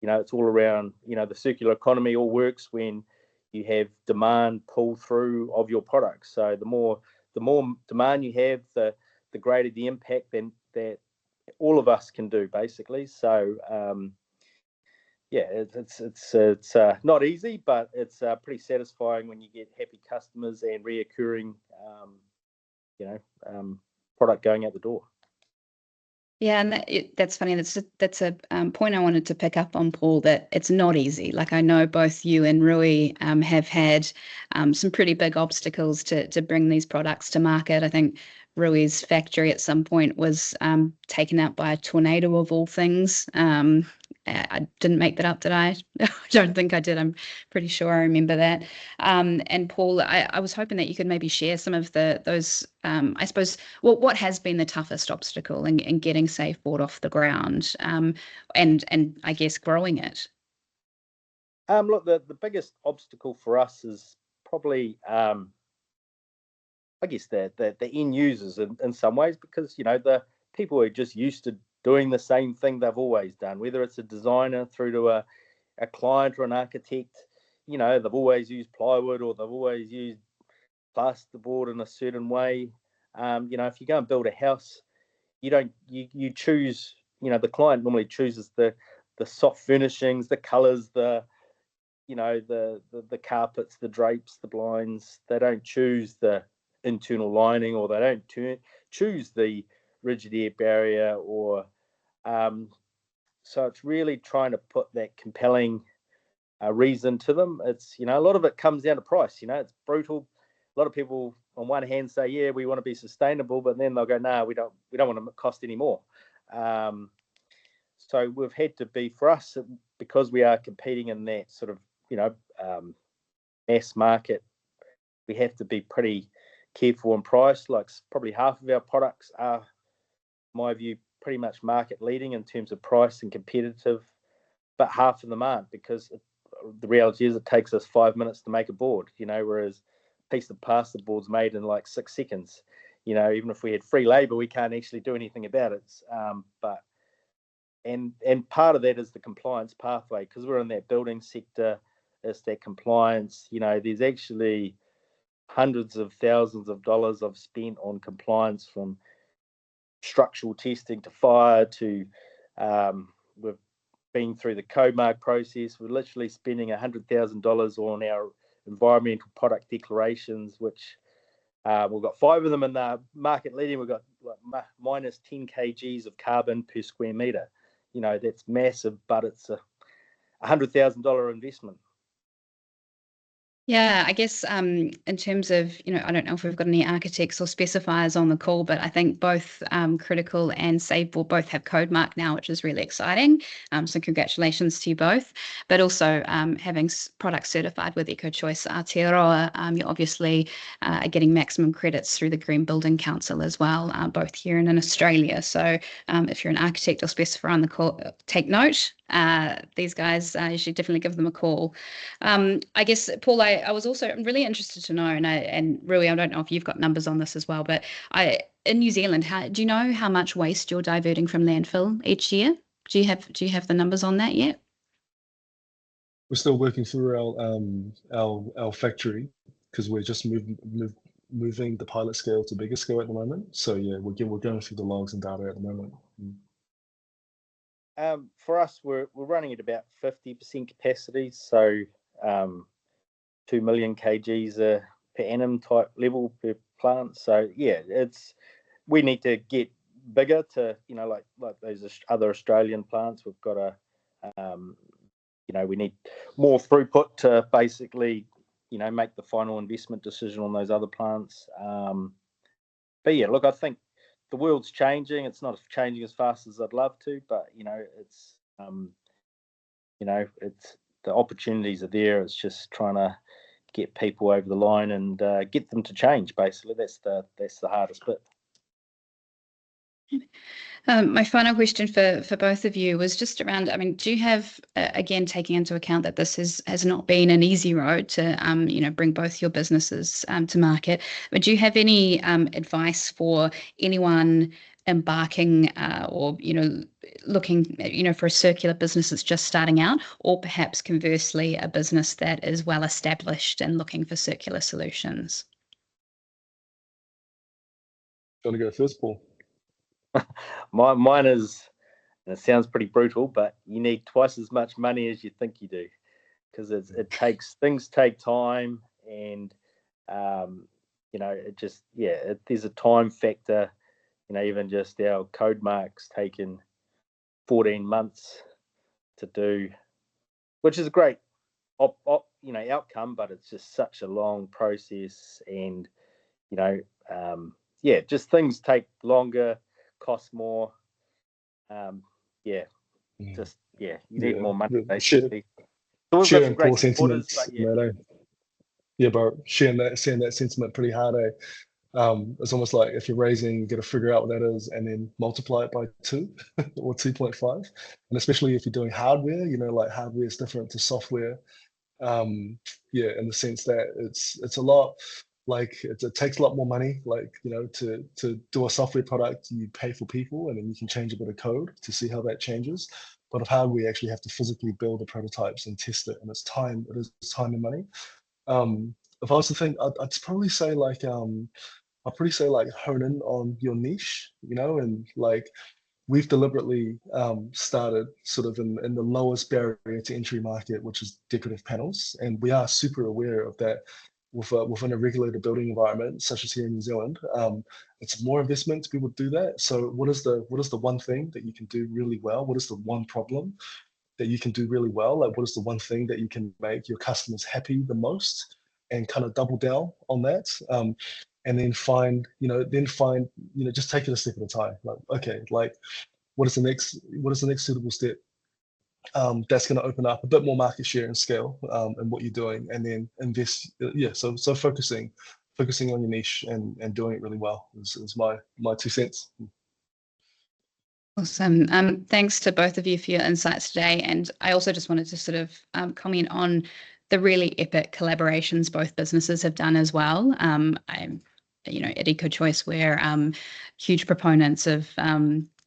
it's all around, the circular economy all works when you have demand pull through of your products. So the more demand you have, the greater the impact that all of us can do, basically. So it's not easy, but it's pretty satisfying when you get happy customers and reoccurring product going out the door. Yeah, and that's funny. That's a point I wanted to pick up on, Paul, that it's not easy. Like, I know both you and Rui have had some pretty big obstacles to bring these products to market. I think Rui's factory at some point was taken out by a tornado, of all things. I didn't make that up, did I? I don't think I did. I'm pretty sure I remember that. And Paul, I was hoping that you could maybe share some of those, I suppose, what has been the toughest obstacle in getting SafeBoard off the ground, and I guess growing it? Look, the biggest obstacle for us is probably, I guess, the end users in some ways, because the people are just used to doing the same thing they've always done, whether it's a designer through to a client or an architect. They've always used plywood, or they've always used plasterboard in a certain way. If you go and build a house, you choose, the client normally chooses the soft furnishings, the colors, the carpets, the drapes, the blinds. They don't choose the internal lining, or they don't choose the rigid air barrier, or so it's really trying to put that compelling reason to them. It's, a lot of it comes down to price. It's brutal. A lot of people on one hand say, yeah, we want to be sustainable, but then they'll go, no, we don't want to cost any more. So we've had to be, for us, because we are competing in that sort of, mass market, we have to be pretty careful on price. Like, probably half of our products are, in my view, pretty much market leading in terms of price and competitive, but half of them aren't, because the reality is it takes us 5 minutes to make a board, whereas a piece of plasterboard's made in like 6 seconds. Even if we had free labor, we can't actually do anything about it. But part of that is the compliance pathway, because we're in that building sector. It's that compliance. There's actually hundreds of thousands of dollars I've spent on compliance, from structural testing to fire to we've been through the CodeMark process. We're literally spending $100,000 on our environmental product declarations, which we've got 5 of them in the market leading. We've got like minus 10 kgs of carbon per square meter. That's massive, but it's a $100,000 investment. Yeah, I guess in terms of, I don't know if we've got any architects or specifiers on the call, but I think both Critical and Saveboard both have CodeMark now, which is really exciting. So congratulations to you both. But also having products certified with EcoChoice Aotearoa, you obviously are getting maximum credits through the Green Building Council as well, both here and in Australia. So if you're an architect or specifier on the call, take note. These guys, you should definitely give them a call. I guess, Paul, I was also really interested to know, and Rui, I don't know if you've got numbers on this as well, but in New Zealand, do you know how much waste you're diverting from landfill each year? Do you have the numbers on that yet? We're still working through our factory, because we're just moving the pilot scale to bigger scale at the moment. So yeah, we're going through the logs and data at the moment. For us, we're running at about 50% capacity, so 2 million kgs per annum type level per plant. So yeah, we need to get bigger to, like those other Australian plants. We've got we need more throughput to basically, make the final investment decision on those other plants. But yeah, look, I think the world's changing. It's not changing as fast as I'd love to, but it's the opportunities are there. It's just trying to get people over the line and get them to change. Basically, that's the hardest bit. My final question for both of you was just around, do you have, again, taking into account that this has not been an easy road to, bring both your businesses to market, but do you have any advice for anyone embarking or, looking, for a circular business that's just starting out, or perhaps conversely, a business that is well established and looking for circular solutions? Do you want to go first, Paul? Mine is, and it sounds pretty brutal, but you need twice as much money as you think you do, because things take time, and there's a time factor. Even just our CodeMark's taken 14 months to do, which is a great outcome, but it's just such a long process, and just things take longer, cost more. You need more money, basically. Sharing poor sentiments, yeah, bro, sharing that sentiment pretty hard. It's almost like if you're raising, you got to figure out what that is and then multiply it by 2 or 2.5. And especially if you're doing hardware, like hardware is different to software. In the sense that it's a lot, like it takes a lot more money, like, to do a software product, you pay for people and then you can change a bit of code to see how that changes. But of hardware, you actually have to physically build the prototypes and test it, and it is time and money. If I was to think, I'd probably say like, I'll probably say like hone in on your niche, and like we've deliberately started sort of in the lowest barrier to entry market, which is decorative panels. And we are super aware of that within a regulated building environment, such as here in New Zealand. It's more investment to be able to do that. So what is the one thing that you can do really well? What is the one problem that you can do really well? Like, what is the one thing that you can make your customers happy the most, and kind of double down on that? And then find, just take it a step at a time. Like, okay, like what is the next suitable step that's going to open up a bit more market share and scale in what you're doing, and then invest. So focusing on your niche and doing it really well is my 2 cents. Awesome. Thanks to both of you for your insights today. And I also just wanted to sort of comment on the really epic collaborations both businesses have done as well. I'm, at EcoChoice, we're huge proponents of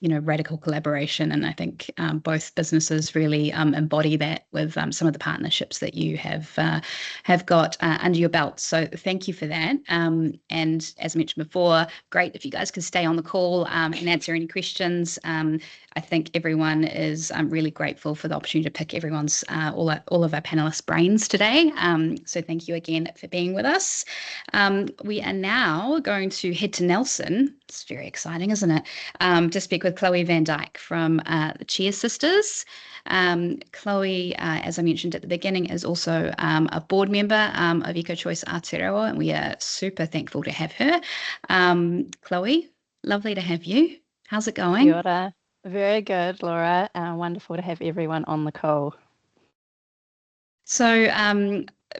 radical collaboration, and I think both businesses really embody that with some of the partnerships that you have got under your belt. So thank you for that. And as mentioned before, great if you guys could stay on the call and answer any questions. I think everyone is really grateful for the opportunity to pick everyone's all of our panelists' brains today. So thank you again for being with us. We are now going to head to Nelson. It's very exciting, isn't it? To speak with Chloe Van Dyke from the Cheer Sisters. Chloe, as I mentioned at the beginning, is also a board member of EcoChoice Aotearoa, and we are super thankful to have her. Chloe, lovely to have you. How's it going? Kia ora. Very good, Laura. Wonderful to have everyone on the call. So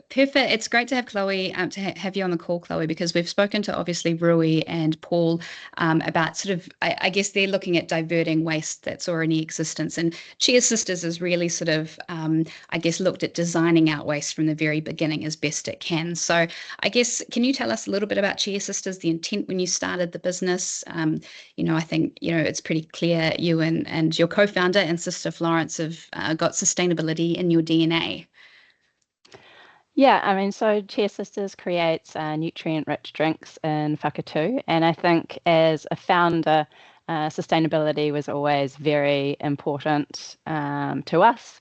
perfect. It's great to have Chloe, to have you on the call, Chloe, because we've spoken to obviously Rui and Paul about sort of, I guess they're looking at diverting waste that's already in existence. And Cheer Sisters has really sort of, I guess, looked at designing out waste from the very beginning as best it can. So I guess, can you tell us a little bit about Cheer Sisters, the intent when you started the business? I think, it's pretty clear you and your co-founder and sister Florence have got sustainability in your DNA. Yeah, I mean, so Cheer Sisters creates nutrient-rich drinks in Whakatū, and I think as a founder, sustainability was always very important to us.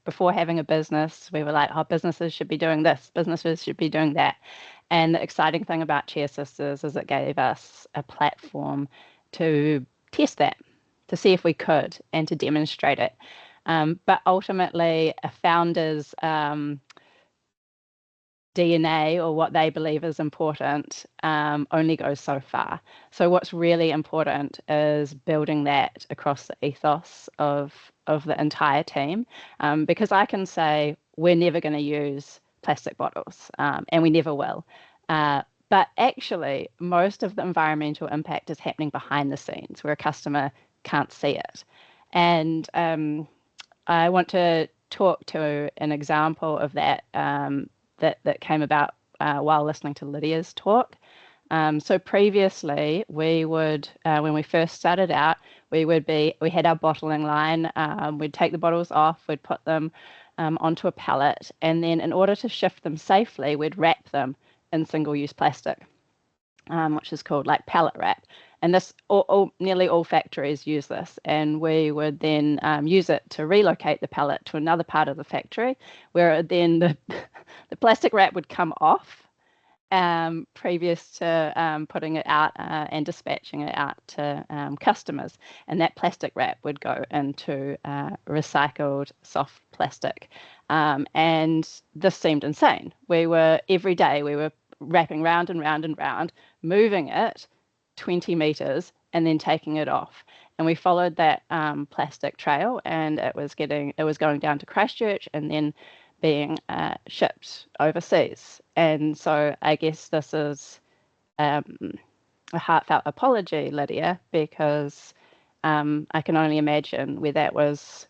Before having a business, we were like, oh, businesses should be doing this, businesses should be doing that. And the exciting thing about Cheer Sisters is it gave us a platform to test that, to see if we could, and to demonstrate it. But ultimately, a founder's DNA, or what they believe is important, only goes so far. So what's really important is building that across the ethos of the entire team, because I can say we're never going to use plastic bottles, and we never will. But actually, most of the environmental impact is happening behind the scenes where a customer can't see it. And I want to talk to an example of that that came about while listening to Lydia's talk. So previously, we would, when we first started out, we had our bottling line. We'd take the bottles off, we'd put them onto a pallet, and then in order to shift them safely, we'd wrap them in single-use plastic, which is called like pallet wrap. And this, nearly all factories use this, and we would then use it to relocate the pallet to another part of the factory, where then the plastic wrap would come off previous to putting it out and dispatching it out to customers. And that plastic wrap would go into recycled soft plastic. And this seemed insane. Every day we were wrapping round and round and round, moving it 20 meters and then taking it off. And we followed that plastic trail, and it was going down to Christchurch and then being shipped overseas. And so I guess this is a heartfelt apology, Lydia, because I can only imagine where that was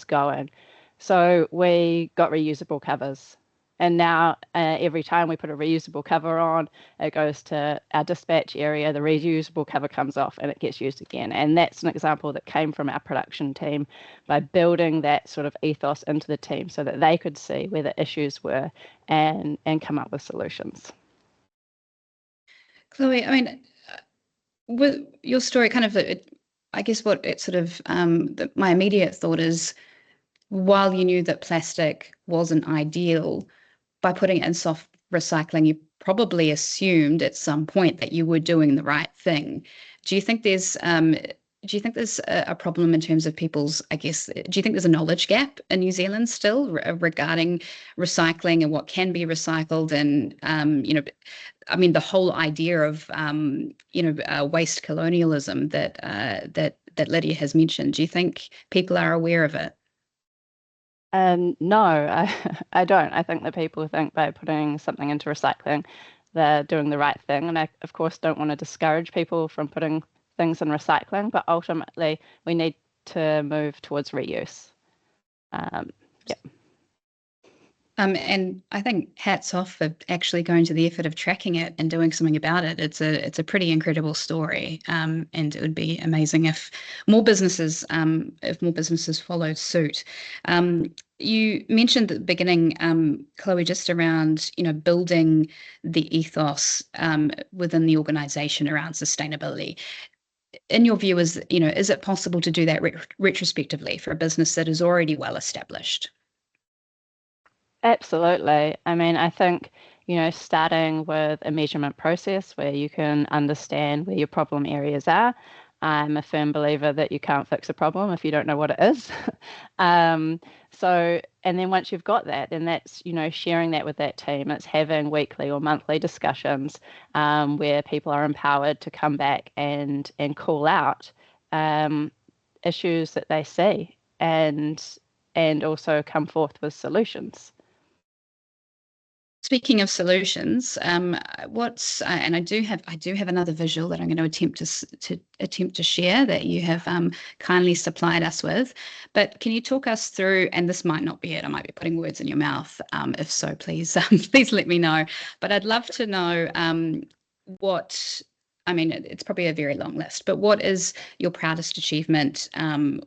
going. So we got reusable covers. And now every time we put a reusable cover on, it goes to our dispatch area, the reusable cover comes off and it gets used again. And that's an example that came from our production team by building that sort of ethos into the team so that they could see where the issues were and come up with solutions. Chloe, I mean, with your story, kind of, I guess what it sort of, my immediate thought is, while you knew that plastic wasn't ideal, by putting it in soft recycling, you probably assumed at some point that you were doing the right thing. Do you think there's a problem in terms of people's, I guess, do you think there's a knowledge gap in New Zealand still regarding recycling and what can be recycled? And, I mean, the whole idea of, waste colonialism that Lydia has mentioned, do you think people are aware of it? No, I don't. I think that people think by putting something into recycling, they're doing the right thing. And I, of course, don't want to discourage people from putting things in recycling, but ultimately we need to move towards reuse. Yeah. And I think hats off for actually going to the effort of tracking it and doing something about it. It's a pretty incredible story, and it would be amazing if more businesses followed suit. You mentioned at the beginning, Chloe, just around building the ethos within the organisation around sustainability. In your view, is it possible to do that retrospectively for a business that is already well established? Absolutely. I mean, I think, starting with a measurement process where you can understand where your problem areas are. I'm a firm believer that you can't fix a problem if you don't know what it is. And then once you've got that, then that's, sharing that with that team. It's having weekly or monthly discussions where people are empowered to come back and call out issues that they see and also come forth with solutions. Speaking of solutions, and I do have another visual that I'm going to attempt to share that you have kindly supplied us with. But can you talk us through? And this might not be it. I might be putting words in your mouth. If so, please please let me know. But I'd love to know what. I mean, it's probably a very long list, but what is your proudest achievement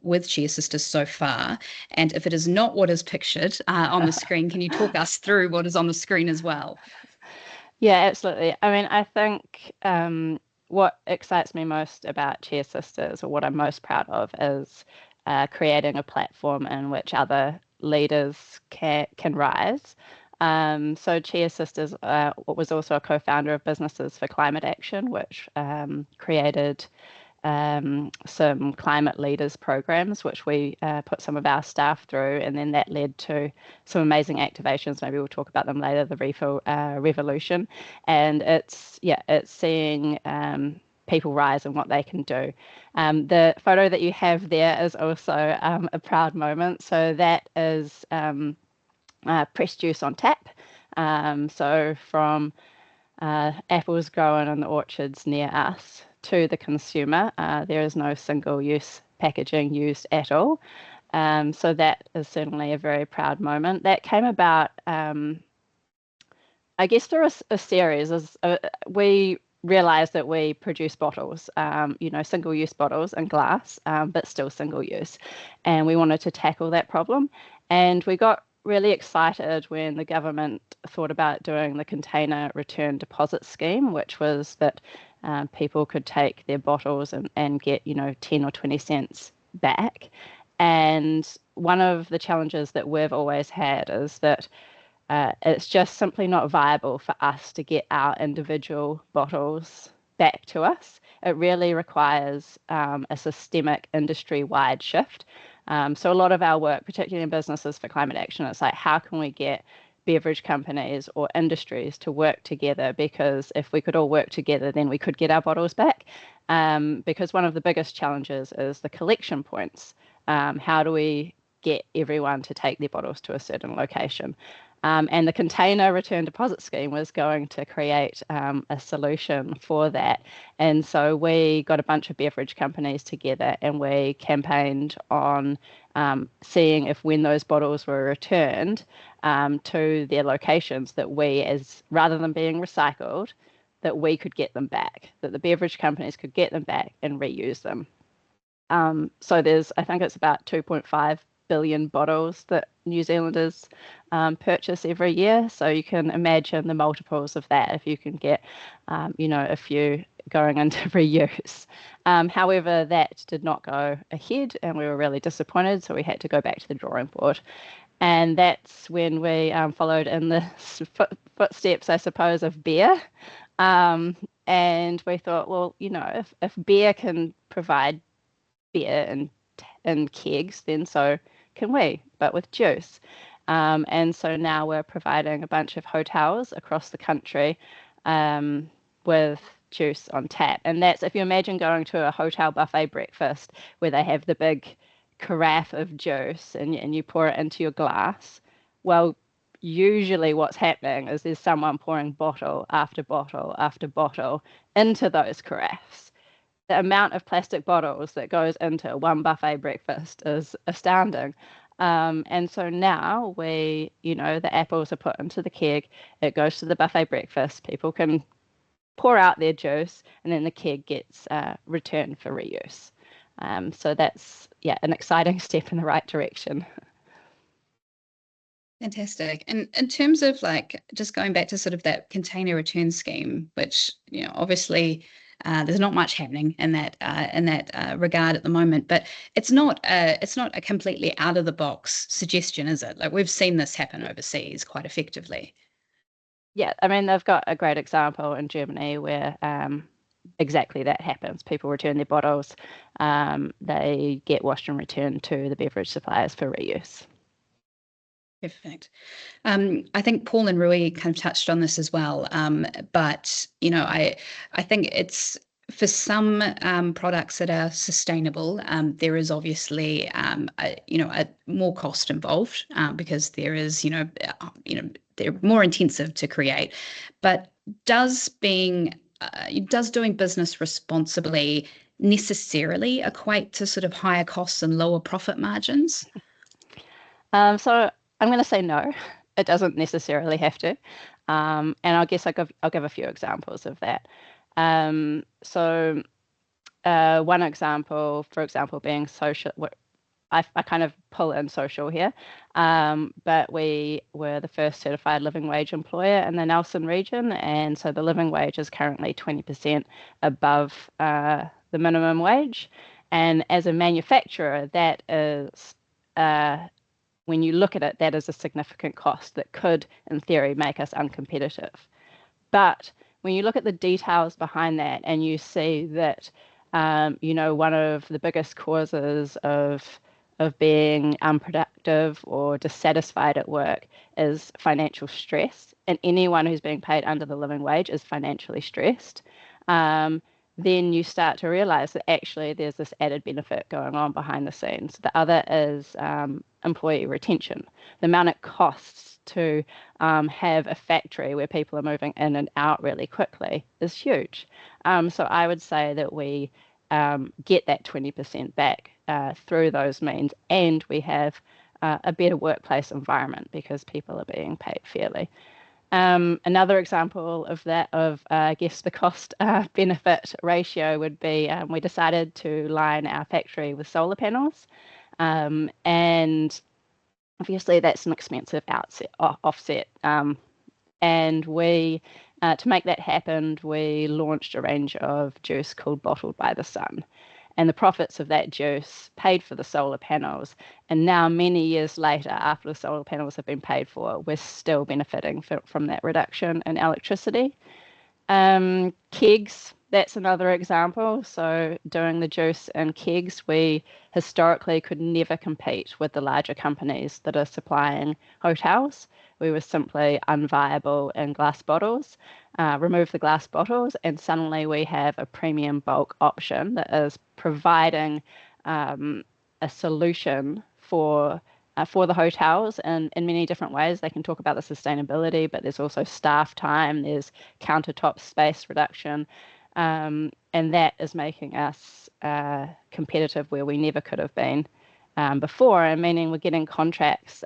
with Chia Sisters so far? And if it is not what is pictured on the screen, can you talk us through what is on the screen as well? Yeah, absolutely. I mean, I think what excites me most about Chia Sisters, or what I'm most proud of, is creating a platform in which other leaders can rise. So Chia Sisters was also a co-founder of Businesses for Climate Action, which created some climate leaders programs, which we put some of our staff through, and then that led to some amazing activations. Maybe we'll talk about them later, the Refill Revolution. And it's seeing people rise and what they can do. The photo that you have there is also a proud moment. So that is pressed juice on tap. So from apples grown in the orchards near us to the consumer, there is no single-use packaging used at all. So that is certainly a very proud moment. That came about, I guess, through a series. We realized that we produce bottles, single-use bottles and glass, but still single-use. And we wanted to tackle that problem. And we got really excited when the government thought about doing the container return deposit scheme, which was that people could take their bottles and get 10 or 20 cents back. And one of the challenges that we've always had is that it's just simply not viable for us to get our individual bottles back to us. It really requires a systemic industry-wide shift. So a lot of our work, particularly in Businesses for Climate Action, it's like, how can we get beverage companies or industries to work together? Because if we could all work together, then we could get our bottles back. Because one of the biggest challenges is the collection points. How do we get everyone to take their bottles to a certain location? And the container return deposit scheme was going to create a solution for that. And so we got a bunch of beverage companies together and we campaigned on seeing if, when those bottles were returned to their locations, that rather than being recycled, that we could get them back, that the beverage companies could get them back and reuse them. So I think it's about 2.5 billion bottles that New Zealanders purchase every year. So you can imagine the multiples of that if you can get, a few going into reuse. However, that did not go ahead and we were really disappointed. So we had to go back to the drawing board. And that's when we followed in the footsteps, I suppose, of beer. And we thought, well, if beer can provide beer in kegs, then so can we, but with juice. And so now we're providing a bunch of hotels across the country with juice on tap. And that's, if you imagine going to a hotel buffet breakfast where they have the big carafe of juice and you pour it into your glass, well, usually what's happening is there's someone pouring bottle after bottle after bottle into those carafes. The amount of plastic bottles that goes into one buffet breakfast is astounding. And so now the apples are put into the keg, it goes to the buffet breakfast, people can pour out their juice, and then the keg gets returned for reuse. So that's, an exciting step in the right direction. Fantastic. And in terms of just going back to sort of that container return scheme, which, obviously there's not much happening in that regard at the moment, but it's not a completely out of the box suggestion, is it? Like, we've seen this happen overseas quite effectively. Yeah, I mean, they've got a great example in Germany where exactly that happens. People return their bottles, they get washed and returned to the beverage suppliers for reuse. Perfect. I think Paul and Rui kind of touched on this as well, but I think it's for some products that are sustainable. There is obviously a more cost involved because there is they're more intensive to create. But does doing business responsibly necessarily equate to sort of higher costs and lower profit margins? So I'm going to say no, it doesn't necessarily have to. And I guess I'll give a few examples of that. So one example, for example, being social. I kind of pull in social here, but we were the first certified living wage employer in the Nelson region. And so the living wage is currently 20% above the minimum wage. And as a manufacturer, that is when you look at it, that is a significant cost that could, in theory, make us uncompetitive. But when you look at the details behind that and you see that, one of the biggest causes of being unproductive or dissatisfied at work is financial stress, and anyone who's being paid under the living wage is financially stressed, then you start to realize that actually there's this added benefit going on behind the scenes. The other is employee retention. The amount it costs to have a factory where people are moving in and out really quickly is huge. So I would say that we get that 20% back through those means, and we have a better workplace environment because people are being paid fairly. Another example of that, I guess, the cost benefit ratio would be we decided to line our factory with solar panels. And obviously that's an expensive offset. And we, to make that happen, we launched a range of juice called Bottled by the Sun. And the profits of that juice paid for the solar panels. And now, many years later, after the solar panels have been paid for, we're still benefiting from that reduction in electricity. Kegs, that's another example. So doing the juice in kegs, we historically could never compete with the larger companies that are supplying hotels. We were simply unviable in glass bottles. Remove the glass bottles, and suddenly we have a premium bulk option that is providing a solution for the hotels in many different ways. They can talk about the sustainability, but there's also staff time, there's countertop space reduction, and that is making us competitive where we never could have been before, and meaning we're getting contracts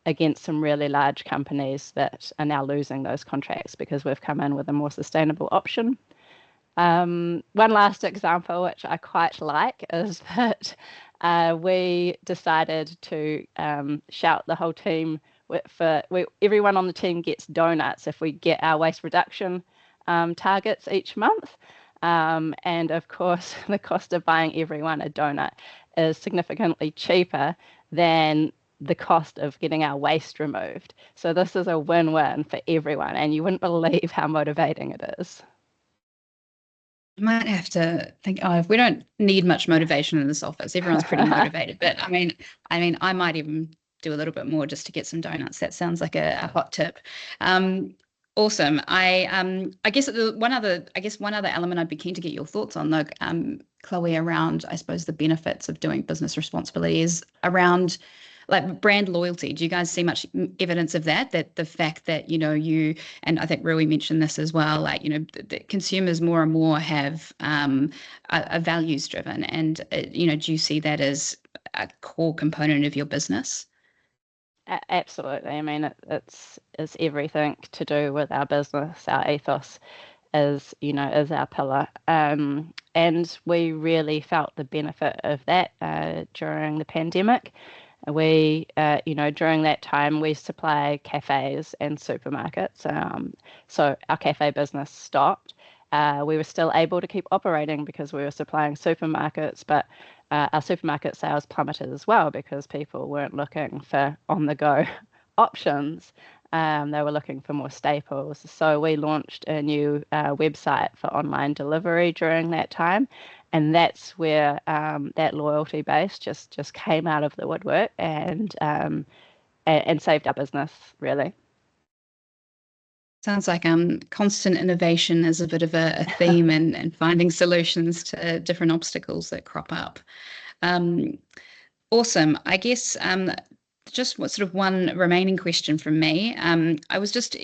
against some really large companies that are now losing those contracts because we've come in with a more sustainable option. One last example, which I quite like, is that we decided to shout the whole team everyone on the team gets donuts if we get our waste reduction targets each month. And of course, the cost of buying everyone a donut is significantly cheaper than the cost of getting our waste removed. So this is a win-win for everyone, and you wouldn't believe how motivating it is. I might have to think, if we don't need much motivation in this office, everyone's pretty motivated. But I mean, I might even do a little bit more just to get some donuts. That sounds like a hot tip. Awesome. I guess one other element I'd be keen to get your thoughts on, though, Chloe, around, I suppose, the benefits of doing business responsibility is around like brand loyalty. Do you guys see much evidence of that? That the fact that, you, and I think Rui mentioned this as well, like, the consumers more and more have are values driven, and, do you see that as a core component of your business? Absolutely. I mean, it's everything to do with our business. Our ethos is our pillar. And we really felt the benefit of that during the pandemic. We, during that time, we supply cafes and supermarkets. So our cafe business stopped. We were still able to keep operating because we were supplying supermarkets, but our supermarket sales plummeted as well because people weren't looking for on-the-go options. They were looking for more staples. So we launched a new website for online delivery during that time. And that's where that loyalty base just came out of the woodwork and saved our business, really. Sounds like constant innovation is a bit of a theme and finding solutions to different obstacles that crop up. Awesome. I guess just what sort of one remaining question from me. I was just,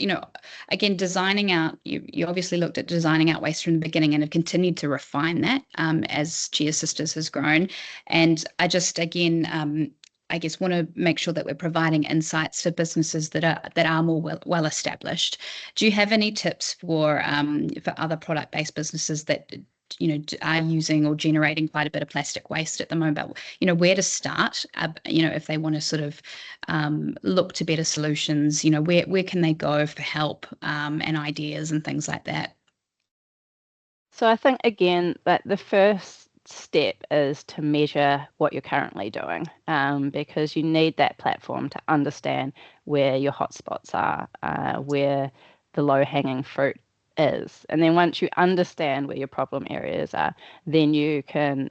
again, designing out, you obviously looked at designing out waste from the beginning and have continued to refine that as Chia Sisters has grown. And I just, again, I guess want to make sure that we're providing insights for businesses that are more well established. Do you have any tips for other product-based businesses that are using or generating quite a bit of plastic waste at the moment? Where to start? If they want to sort of look to better solutions, where can they go for help and ideas and things like that? So I think, again, that the first step is to measure what you're currently doing, because you need that platform to understand where your hotspots are, where the low-hanging fruit is. And then once you understand where your problem areas are, then you can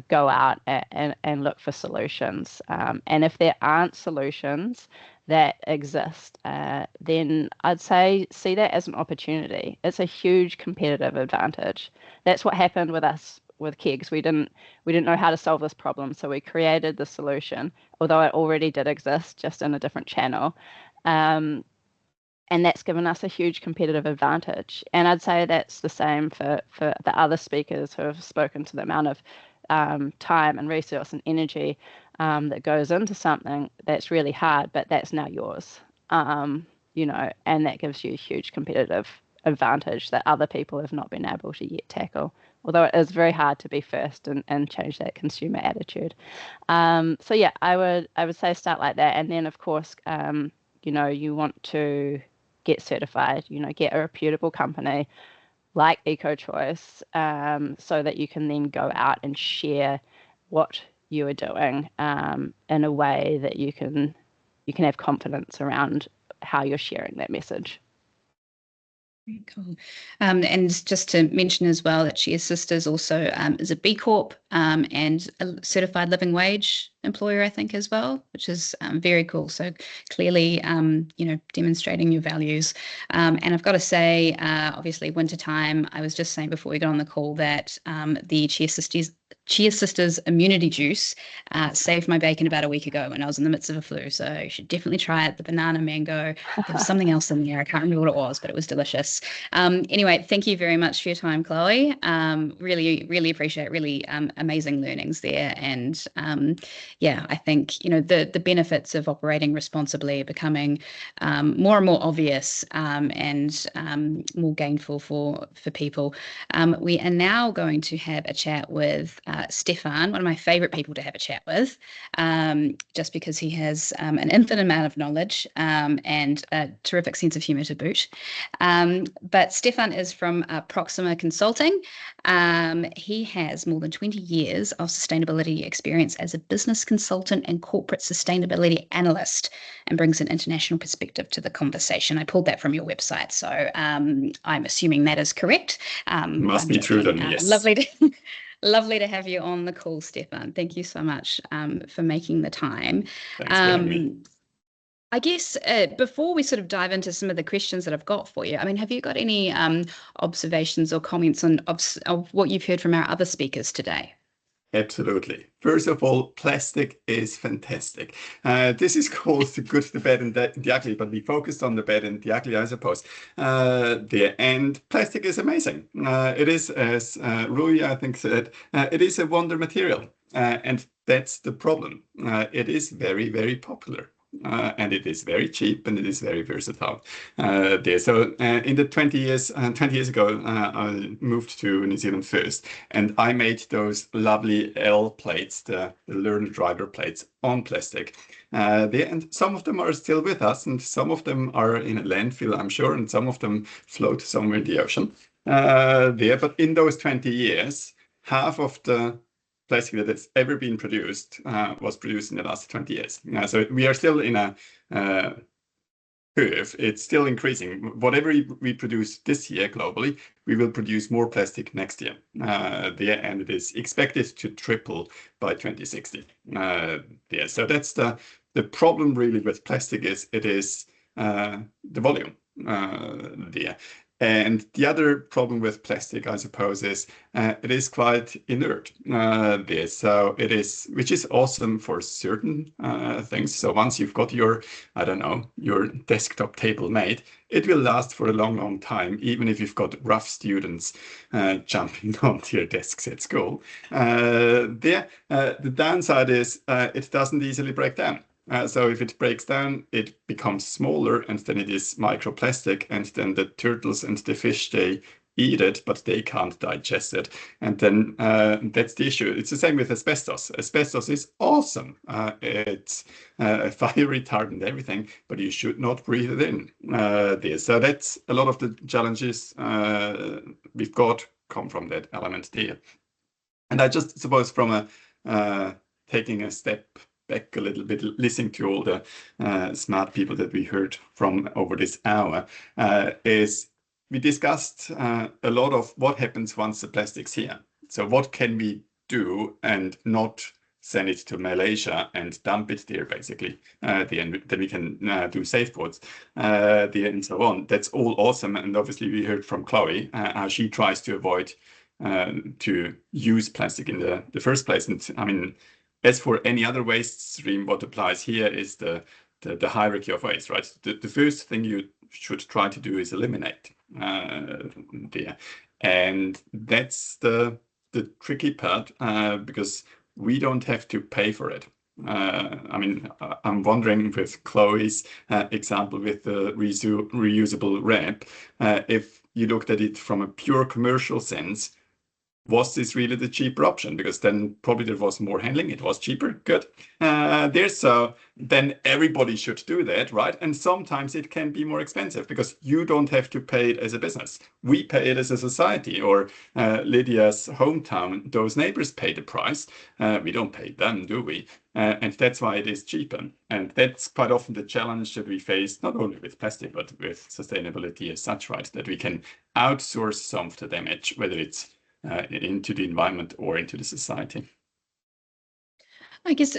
go out and look for solutions. And if there aren't solutions that exist, then I'd say see that as an opportunity. It's a huge competitive advantage. That's what happened with us with kegs. We didn't know how to solve this problem, so we created the solution, although it already did exist, just in a different channel. And that's given us a huge competitive advantage. And I'd say that's the same for the other speakers who have spoken to the amount of time and resource and energy that goes into something that's really hard, but that's now yours. And that gives you a huge competitive advantage that other people have not been able to yet tackle, although it is very hard to be first and change that consumer attitude. So yeah, I would say start like that. And then of course, you want to get certified, get a reputable company like EcoChoice, so that you can then go out and share what you are doing in a way that you can have confidence around how you're sharing that message. Very cool. And just to mention as well that Chia Sisters also is a B Corp and a certified living wage employer, I think, as well, which is very cool. So clearly, demonstrating your values. And I've got to say, obviously, wintertime, I was just saying before we got on the call that the Chia Sisters immunity juice saved my bacon about a week ago when I was in the midst of a flu. So you should definitely try it. The banana mango. There was something else in there. I can't remember what it was, but it was delicious. Anyway, thank you very much for your time, Chloe. Really, really appreciate it. Really amazing learnings there. And yeah, I think, you know, the benefits of operating responsibly are becoming more and more obvious and more gainful for people. We are now going to have a chat with Stefan, one of my favorite people to have a chat with, just because he has an infinite amount of knowledge and a terrific sense of humor to boot. But Stefan is from Proxima Consulting. He has more than 20 years of sustainability experience as a business consultant and corporate sustainability analyst, and brings an international perspective to the conversation. I pulled that from your website, so I'm assuming that is correct. Must be true then, yes. Lovely to have you on the call, Stefan. Thank you so much for making the time. Thanks for having me. I guess before we sort of dive into some of the questions that I've got for you, I mean, have you got any observations or comments on of what you've heard from our other speakers today? Absolutely. First of all, plastic is fantastic. This is called the good, the bad, and the ugly, but we focused on the bad and the ugly, I suppose. And plastic is amazing. It is, as Rui, I think, said, it is a wonder material. And that's the problem. It is very, very popular. And it is very cheap, and it is very versatile. So in the 20 years ago, I moved to New Zealand first, and I made those lovely L plates, the learner driver plates on plastic. And some of them are still with us, and some of them are in a landfill, I'm sure, and some of them float somewhere in the ocean. But in those 20 years, half of the plastic that has ever been produced was produced in the last 20 years. So we are still in a curve. It's still increasing. Whatever we produce this year globally, we will produce more plastic next year. And it is expected to triple by 2060. So that's the problem really with plastic is it is the volume. And the other problem with plastic, I suppose, is it is quite inert. So it is, which is awesome for certain things. So once you've got your, I don't know, your desktop table made, it will last for a long, long time, even if you've got rough students jumping onto your desks at school. The downside is it doesn't easily break down. So if it breaks down, it becomes smaller, and then it is microplastic, and then the turtles and the fish, they eat it, but they can't digest it. And then that's the issue. It's the same with asbestos. Asbestos is awesome. It's fire retardant, everything, but you should not breathe it in. So that's a lot of the challenges we've got come from that element there. And I just suppose from taking a step back a little bit, listening to all the smart people that we heard from over this hour, is we discussed a lot of what happens once the plastic's here. So what can we do and not send it to Malaysia and dump it there, basically. Then we can do safeguards and so on. That's all awesome. And obviously we heard from Chloe how she tries to avoid to use plastic in the first place. And I mean, as for any other waste stream, what applies here is the hierarchy of waste, right? The first thing you should try to do is eliminate there. And that's the tricky part because we don't have to pay for it. I mean, I'm wondering with Chloe's example with the reusable wrap, if you looked at it from a pure commercial sense, was this really the cheaper option? Because then probably there was more handling, it was cheaper, good. So then everybody should do that, right? And sometimes it can be more expensive because you don't have to pay it as a business. We pay it as a society, or Lydia's hometown, those neighbors pay the price. We don't pay them, do we? And that's why it is cheaper. And that's quite often the challenge that we face, not only with plastic, but with sustainability as such, right? That we can outsource some of the damage, whether it's into the environment or into the society. I guess,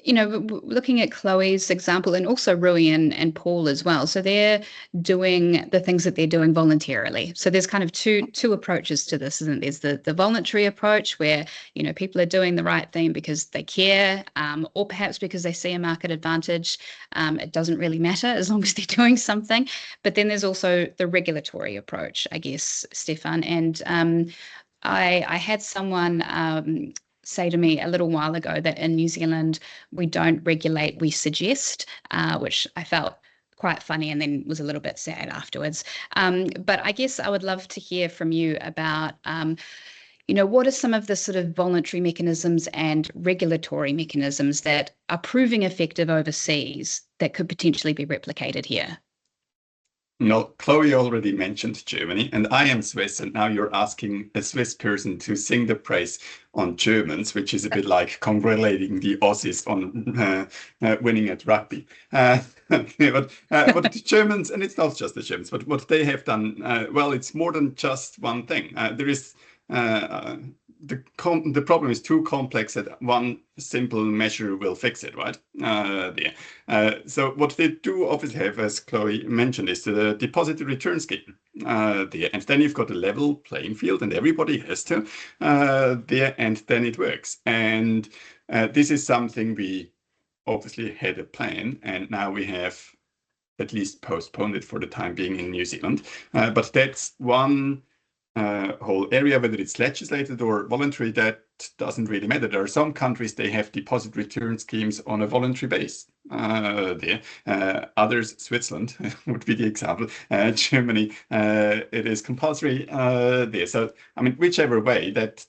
looking at Chloe's example and also Rui and Paul as well. So they're doing the things that they're doing voluntarily. So there's kind of two approaches to this, isn't there? There's the voluntary approach where, people are doing the right thing because they care, or perhaps because they see a market advantage. It doesn't really matter as long as they're doing something. But then there's also the regulatory approach, I guess, Stefan. And I had someone say to me a little while ago that in New Zealand we don't regulate, we suggest, which I felt quite funny and then was a little bit sad afterwards. But I guess I would love to hear from you about, what are some of the sort of voluntary mechanisms and regulatory mechanisms that are proving effective overseas that could potentially be replicated here? Chloe already mentioned Germany, and I am Swiss, and now you're asking a Swiss person to sing the praise on Germans, which is a bit like congratulating the Aussies on winning at rugby. But the Germans, and it's not just the Germans, but what they have done, well, it's more than just one thing. There is the problem is too complex that one simple measure will fix it, right? So what they do obviously have, as Chloe mentioned, is the deposit return scheme. And then you've got a level playing field, and everybody has to and then it works. And this is something we obviously had a plan, and now we have at least postponed it for the time being in New Zealand. But that's one whole area, whether it's legislated or voluntary, that doesn't really matter. There are some countries, they have deposit return schemes on a voluntary base. Others, Switzerland would be the example. Germany, it is compulsory there. So, I mean, whichever way, that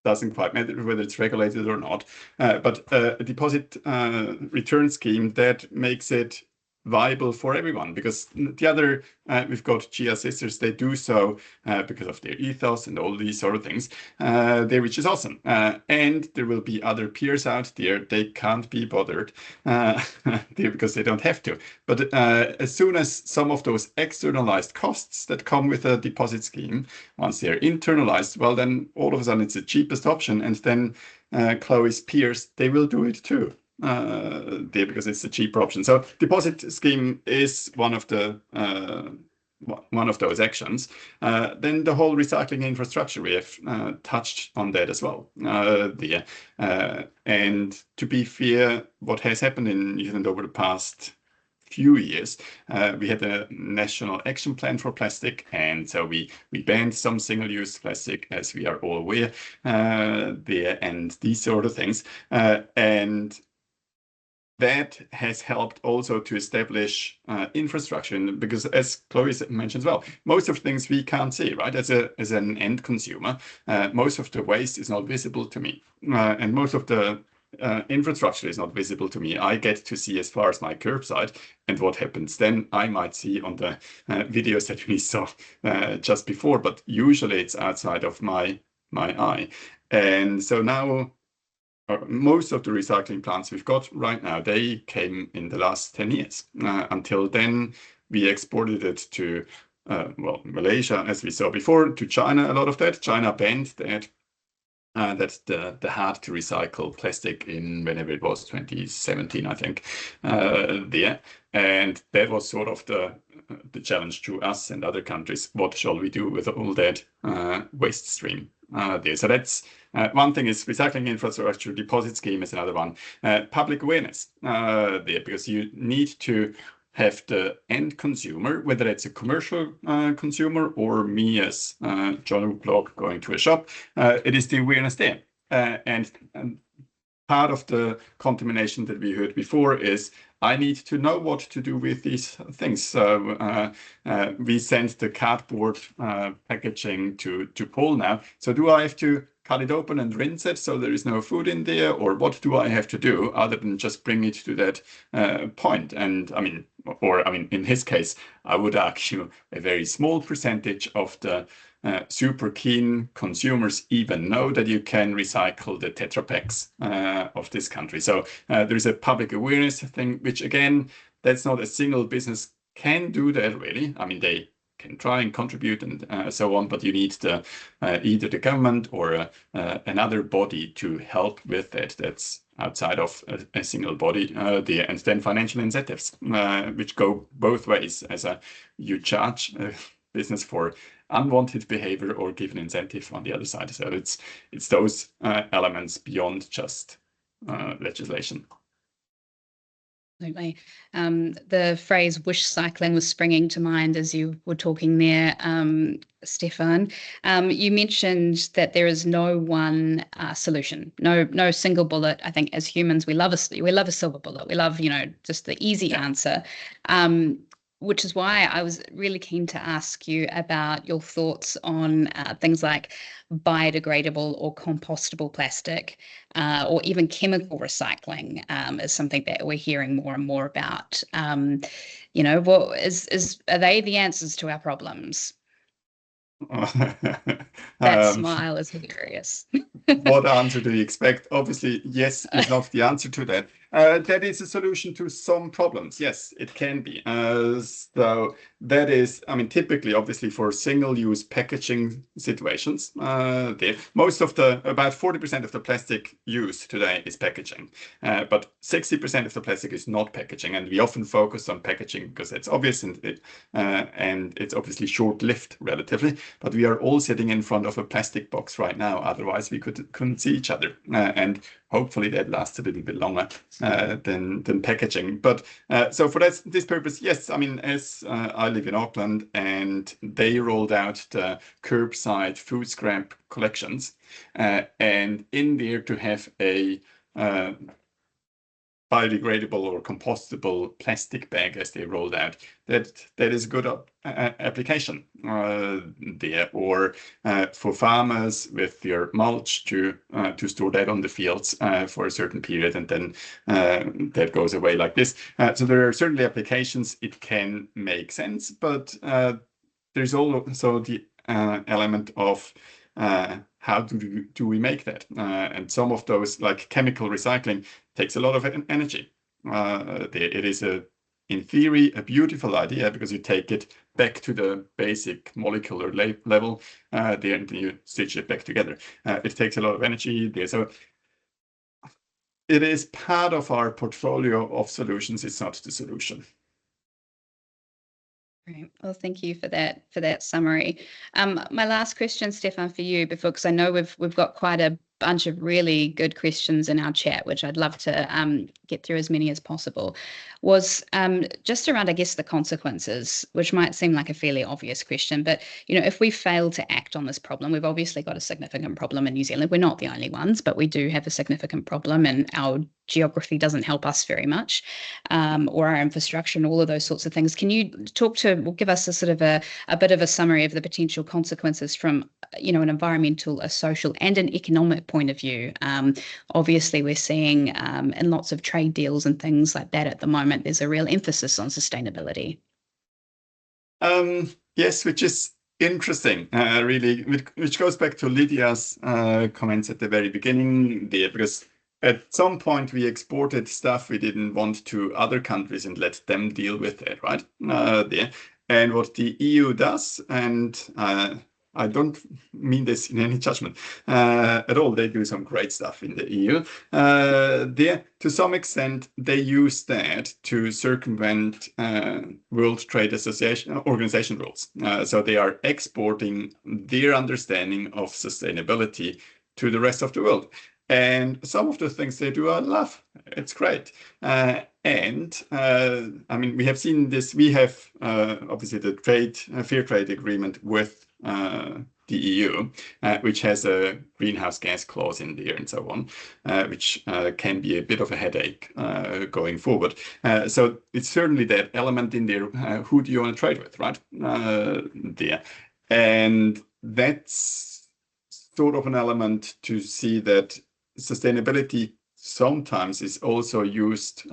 doesn't quite matter whether it's regulated or not. But a deposit return scheme that makes it viable for everyone, because the other, we've got GIA Sisters, they do so because of their ethos and all these sort of things there, which is awesome. And there will be other peers out there, they can't be bothered because they don't have to. But as soon as some of those externalized costs that come with a deposit scheme, once they're internalized, well, then all of a sudden it's the cheapest option. And then Chloe's peers, they will do it too. Because it's a cheaper option. So deposit scheme is one of those actions. Then the whole recycling infrastructure, we have touched on that as well. And to be fair, what has happened in New Zealand over the past few years, we had a national action plan for plastic, and so we banned some single-use plastic, as we are all aware, and these sort of things, and that has helped also to establish infrastructure, because as Chloe mentioned as well, most of the things we can't see, right? As an end consumer, most of the waste is not visible to me, and most of the infrastructure is not visible to me. I get to see as far as my curbside, and what happens then I might see on the videos that we saw just before, but usually it's outside of my eye. And so now most of the recycling plants we've got right now, they came in the last 10 years. Until then, we exported it to, Malaysia, as we saw before, to China, a lot of that. China banned that. The hard to recycle plastic in whenever it was 2017, I think, and that was sort of the challenge to us and other countries. What shall we do with all that waste stream there? So that's one thing is recycling infrastructure. Deposit scheme is another one. Public awareness there, because you need to have the end consumer, whether it's a commercial consumer or me as John Block going to a shop, it is the awareness there. And part of the contamination that we heard before is I need to know what to do with these things. So we sent the cardboard packaging to Paul now. So do I have to cut it open and rinse it so there is no food in there, or what do I have to do other than just bring it to that point? And I mean, in his case, I would argue a very small percentage of the super keen consumers even know that you can recycle the Tetra Paks of this country. So there's a public awareness thing, which again, that's not a single business can do that really. I mean, they can try and contribute and so on, but you need either the government or another body to help with that. That's outside of a single body, and then financial incentives, which go both ways. As you charge a business for unwanted behavior or give an incentive on the other side. So it's those elements beyond just legislation. Absolutely. The phrase wish cycling was springing to mind as you were talking there, Stefan. You mentioned that there is no one solution, no single bullet. I think as humans, we love a silver bullet. We love, just the easy answer. Which is why I was really keen to ask you about your thoughts on things like biodegradable or compostable plastic, or even chemical recycling is something that we're hearing more and more about. Are they the answers to our problems? That smile is hilarious. What answer do you expect? Obviously, yes is not the answer to that. That is a solution to some problems. Yes, it can be. So that is, typically, obviously, for single-use packaging situations, about 40% of the plastic used today is packaging, but 60% of the plastic is not packaging, and we often focus on packaging because it's obvious and it's obviously short-lived relatively. But we are all sitting in front of a plastic box right now. Otherwise, we couldn't see each other, and hopefully that lasts a little bit longer than packaging. But so for this purpose, yes, as I live in Auckland, and they rolled out the curbside food scrap collections, and in there to have a biodegradable or compostable plastic bag as they rolled out, that is a good application there. Or for farmers with your mulch to store that on the fields for a certain period, and then that goes away like this. So there are certainly applications it can make sense, but there's also the element of how do we make that? And some of those, like chemical recycling, takes a lot of energy. It is, in theory, a beautiful idea because you take it back to the basic molecular level there, and you stitch it back together. It takes a lot of energy there. So it is part of our portfolio of solutions. It's not the solution. Great. Well, thank you for that summary. My last question, Stefan, for you, because I know we've got quite a bunch of really good questions in our chat, which I'd love to get through as many as possible, was just around, I guess, the consequences, which might seem like a fairly obvious question. But, if we fail to act on this problem, we've obviously got a significant problem in New Zealand. We're not the only ones, but we do have a significant problem, and our geography doesn't help us very much, or our infrastructure and all of those sorts of things. Can you give us a sort of a bit of a summary of the potential consequences from, an environmental, a social, and an economic point of view? Obviously, we're seeing in lots of trade deals and things like that at the moment, there's a real emphasis on sustainability. Yes, which is interesting, really, which goes back to Lydia's comments at the very beginning there, because at some point we exported stuff we didn't want to other countries and let them deal with it, right? There. And what the EU does, and I don't mean this in any judgment at all. They do some great stuff in the EU. There, to some extent, they use that to circumvent World Trade Organization rules. So they are exporting their understanding of sustainability to the rest of the world. And some of the things they do, I love. It's great. We have seen this. We have obviously the fair trade agreement with the EU, which has a greenhouse gas clause in there and so on, which can be a bit of a headache going forward. So it's certainly that element in there. Who do you want to trade with, right? There. And that's sort of an element to see that sustainability sometimes is also used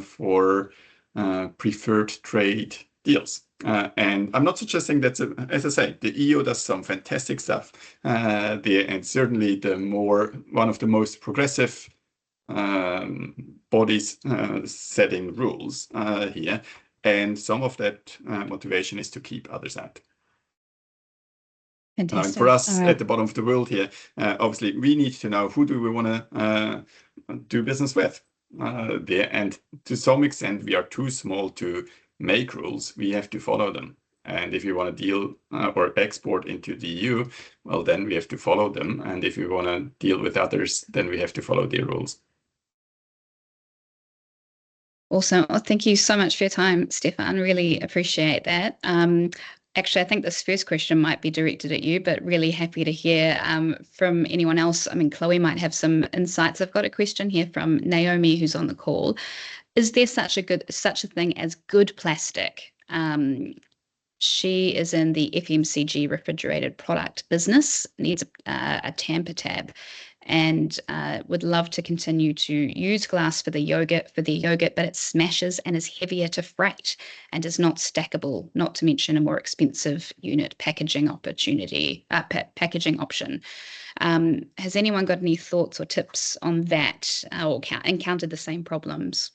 for preferred trade deals. And I'm not suggesting that's, as I say, the EU does some fantastic stuff there, and certainly one of the most progressive bodies setting rules here. And some of that motivation is to keep others out. For us at the bottom of the world here, obviously, we need to know who do we want to do business with there. And to some extent, we are too small to make rules. We have to follow them. And if you want to deal or export into the EU, well, then we have to follow them. And if we want to deal with others, then we have to follow their rules. Awesome. Well, thank you so much for your time, Stefan. Really appreciate that. Actually, I think this first question might be directed at you, but really happy to hear from anyone else. I mean, Chloe might have some insights. I've got a question here from Naomi, who's on the call. Is there such a thing as good plastic? She is in the FMCG refrigerated product business, needs a tamper tab, and would love to continue to use glass for the yogurt, but it smashes and is heavier to freight and is not stackable, not to mention a more expensive unit packaging option. Has anyone got any thoughts or tips on that, or encountered the same problems?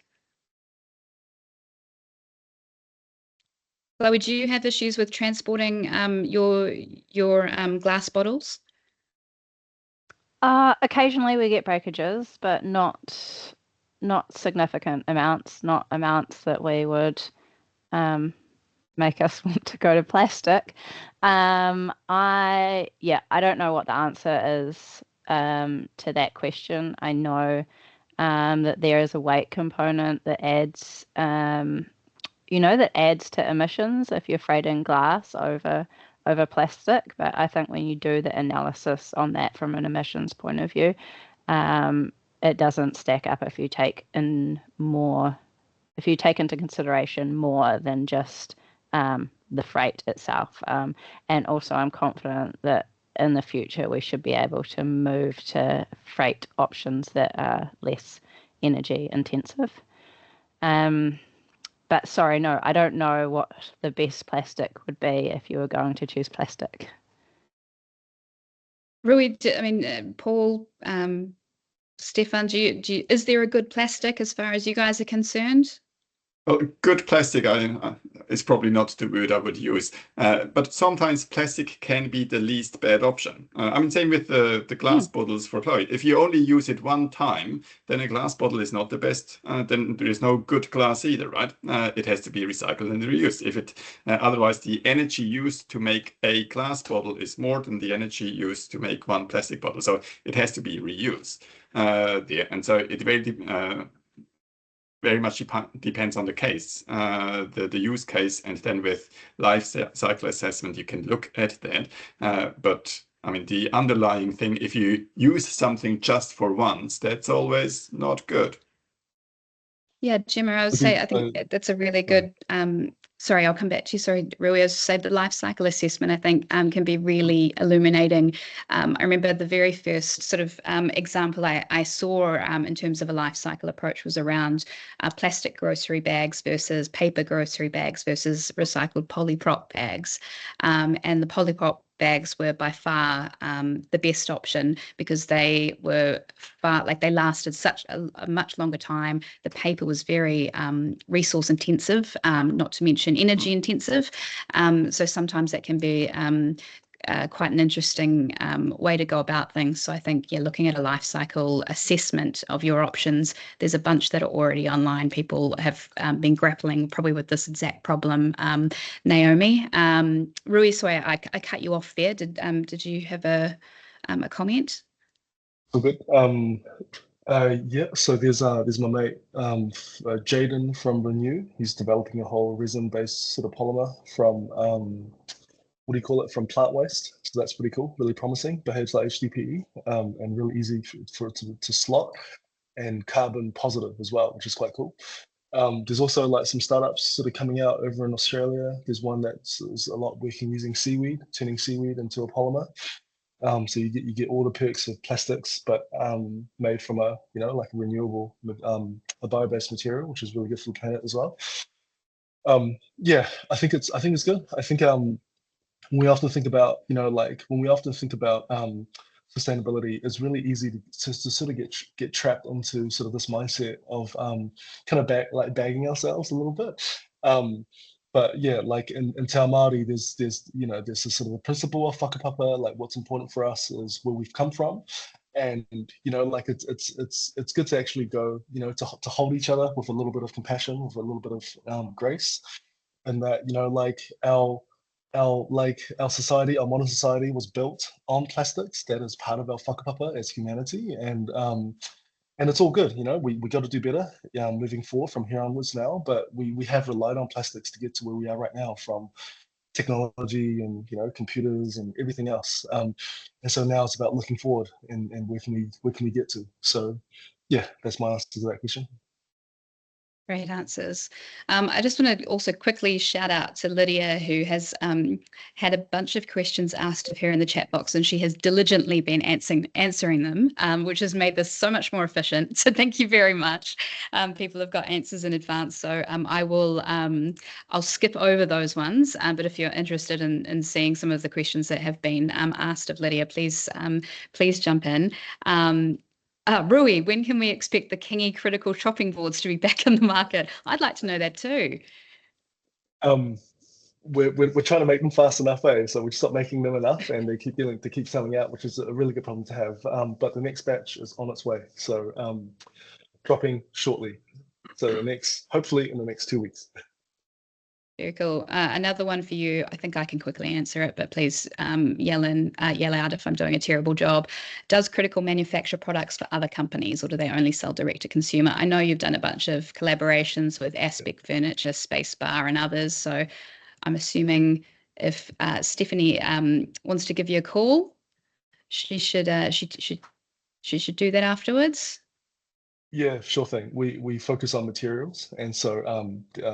Chloe, do you have issues with transporting your glass bottles? Occasionally we get breakages, but not significant amounts, not amounts that we would make us want to go to plastic. I don't know what the answer is to that question. I know that there is a weight component that adds that adds to emissions if you're freighting glass over plastic. But I think when you do the analysis on that from an emissions point of view, it doesn't stack up if you take into consideration more than just the freight itself. And also I'm confident that in the future we should be able to move to freight options that are less energy intensive. But sorry, no, I don't know what the best plastic would be if you were going to choose plastic. Rui, Paul, Stefan, is there a good plastic as far as you guys are concerned? Well, good plastic is probably not the word I would use, but sometimes plastic can be the least bad option. Same with the glass bottles for Chloe. If you only use it one time, then a glass bottle is not the best. Then there is no good glass either, right? It has to be recycled and reused. Otherwise, the energy used to make a glass bottle is more than the energy used to make one plastic bottle. So it has to be reused. And so it very much depends on the case, the use case, and then with life cycle assessment, you can look at that. But the underlying thing, if you use something just for once, that's always not good. Yeah, Gemma, I would say I think that's a really good. Sorry, I'll come back to you. Sorry, Rui, I was say the life cycle assessment I think can be really illuminating. I remember the very first sort of example I saw in terms of a life cycle approach was around plastic grocery bags versus paper grocery bags versus recycled polyprop bags, and the polyprop bags were by far the best option because they were they lasted such a much longer time. The paper was very resource intensive, not to mention energy intensive. So sometimes that can be quite an interesting way to go about things. So I think, looking at a life cycle assessment of your options, there's a bunch that are already online. People have been grappling probably with this exact problem. Naomi, Rui, sorry, I cut you off there. Did you have a comment? So good. So there's my mate Jaden from Renew. He's developing a whole resin-based sort of polymer from from plant waste. So that's pretty cool, really promising. Behaves like HDPE, and really easy for it to slot, and carbon positive as well, which is quite cool. There's also like some startups sort of coming out over in Australia. There's one that's a lot working using seaweed, turning seaweed into a polymer. So you get all the perks of plastics, but made from a like a renewable, a bio-based material, which is really good for the planet as well. I think it's good. I think when we often think about sustainability, it's really easy to sort of get trapped into sort of this mindset of kind of bagging ourselves a little bit. But yeah, like in Te Ao Māori, there's this sort of a principle of whakapapa, like what's important for us is where we've come from. And like it's good to actually go, to hold each other with a little bit of compassion, with a little bit of grace, and that like our society, our modern society was built on plastics. That is part of our whakapapa as humanity, and and it's all good, you know. We got to do better moving forward from here onwards now. But we have relied on plastics to get to where we are right now, from technology and, you know, computers and everything else. And so now it's about looking forward and where can we get to. So yeah, that's my answer to that question. Great answers. I just want to also quickly shout out to Lydia, who has had a bunch of questions asked of her in the chat box, and she has diligently been answering them, which has made this so much more efficient. So thank you very much. People have got answers in advance, so I'll skip over those ones. But if you're interested in seeing some of the questions that have been asked of Lydia, please jump in. Rui, when can we expect the Kingi critical chopping boards to be back in the market? I'd like to know that too. We're trying to make them fast enough, so we stop making them enough, and they keep selling out, which is a really good problem to have. But the next batch is on its way, so dropping shortly. So hopefully in the next 2 weeks. Very cool. Another one for you. I think I can quickly answer it, but please yell out if I'm doing a terrible job. Does Critical manufacture products for other companies, or do they only sell direct to consumer? I know you've done a bunch of collaborations with Aspect Furniture, Spacebar, and others. So I'm assuming if Stephanie wants to give you a call, she should do that afterwards. Yeah, sure thing. We focus on materials, and so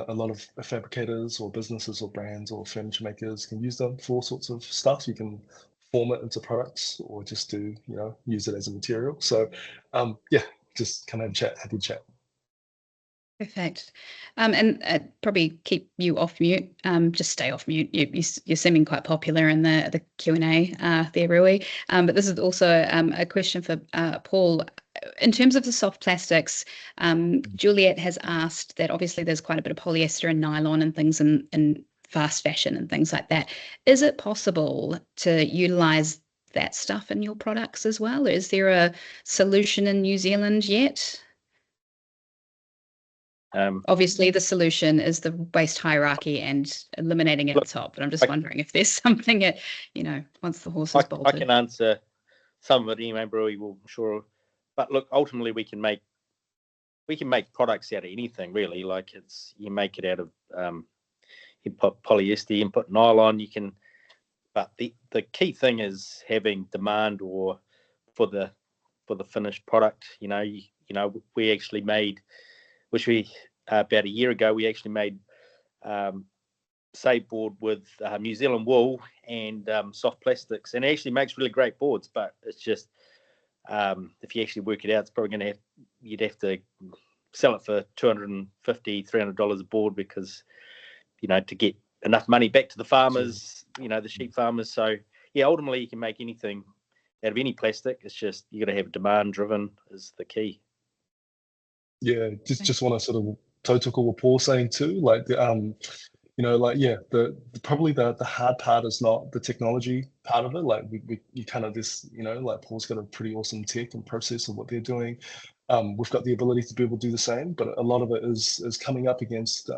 a lot of fabricators or businesses or brands or furniture makers can use them for all sorts of stuff. You can form it into products, or just use it as a material. So yeah, just come and chat. Happy to chat. Perfect. And probably keep you off mute. Just stay off mute. You're seeming quite popular in the Q&A there, Rui. But this is also a question for Paul. In terms of the soft plastics, Juliet has asked that obviously there's quite a bit of polyester and nylon and things in fast fashion and things like that. Is it possible to utilize that stuff in your products as well? Is there a solution in New Zealand yet? Obviously, the solution is the waste hierarchy and eliminating it at the top. But I'm just wondering if there's something once the horse is bolted. I can answer some of it anyway, Rui, I'm sure. But look, ultimately, we can make products out of anything, really. Like you make it out of you put polyester, you put nylon, But the key thing is having demand or for the finished product. We actually made, which we about a year ago, we actually made save board with New Zealand wool and soft plastics, and it actually makes really great boards. But it's just if you actually work it out, it's probably you'd have to sell it for $250, $300 a board, because to get enough money back to the farmers, the sheep farmers. So yeah, ultimately you can make anything out of any plastic. It's just you got to have demand driven is the key. Yeah, just want to sort of total what Paul's saying too. Like probably the hard part is not the technology part of it. Like you kind of like Paul's got a pretty awesome tech and process of what they're doing. We've got the ability to be able to do the same, but a lot of it is coming up against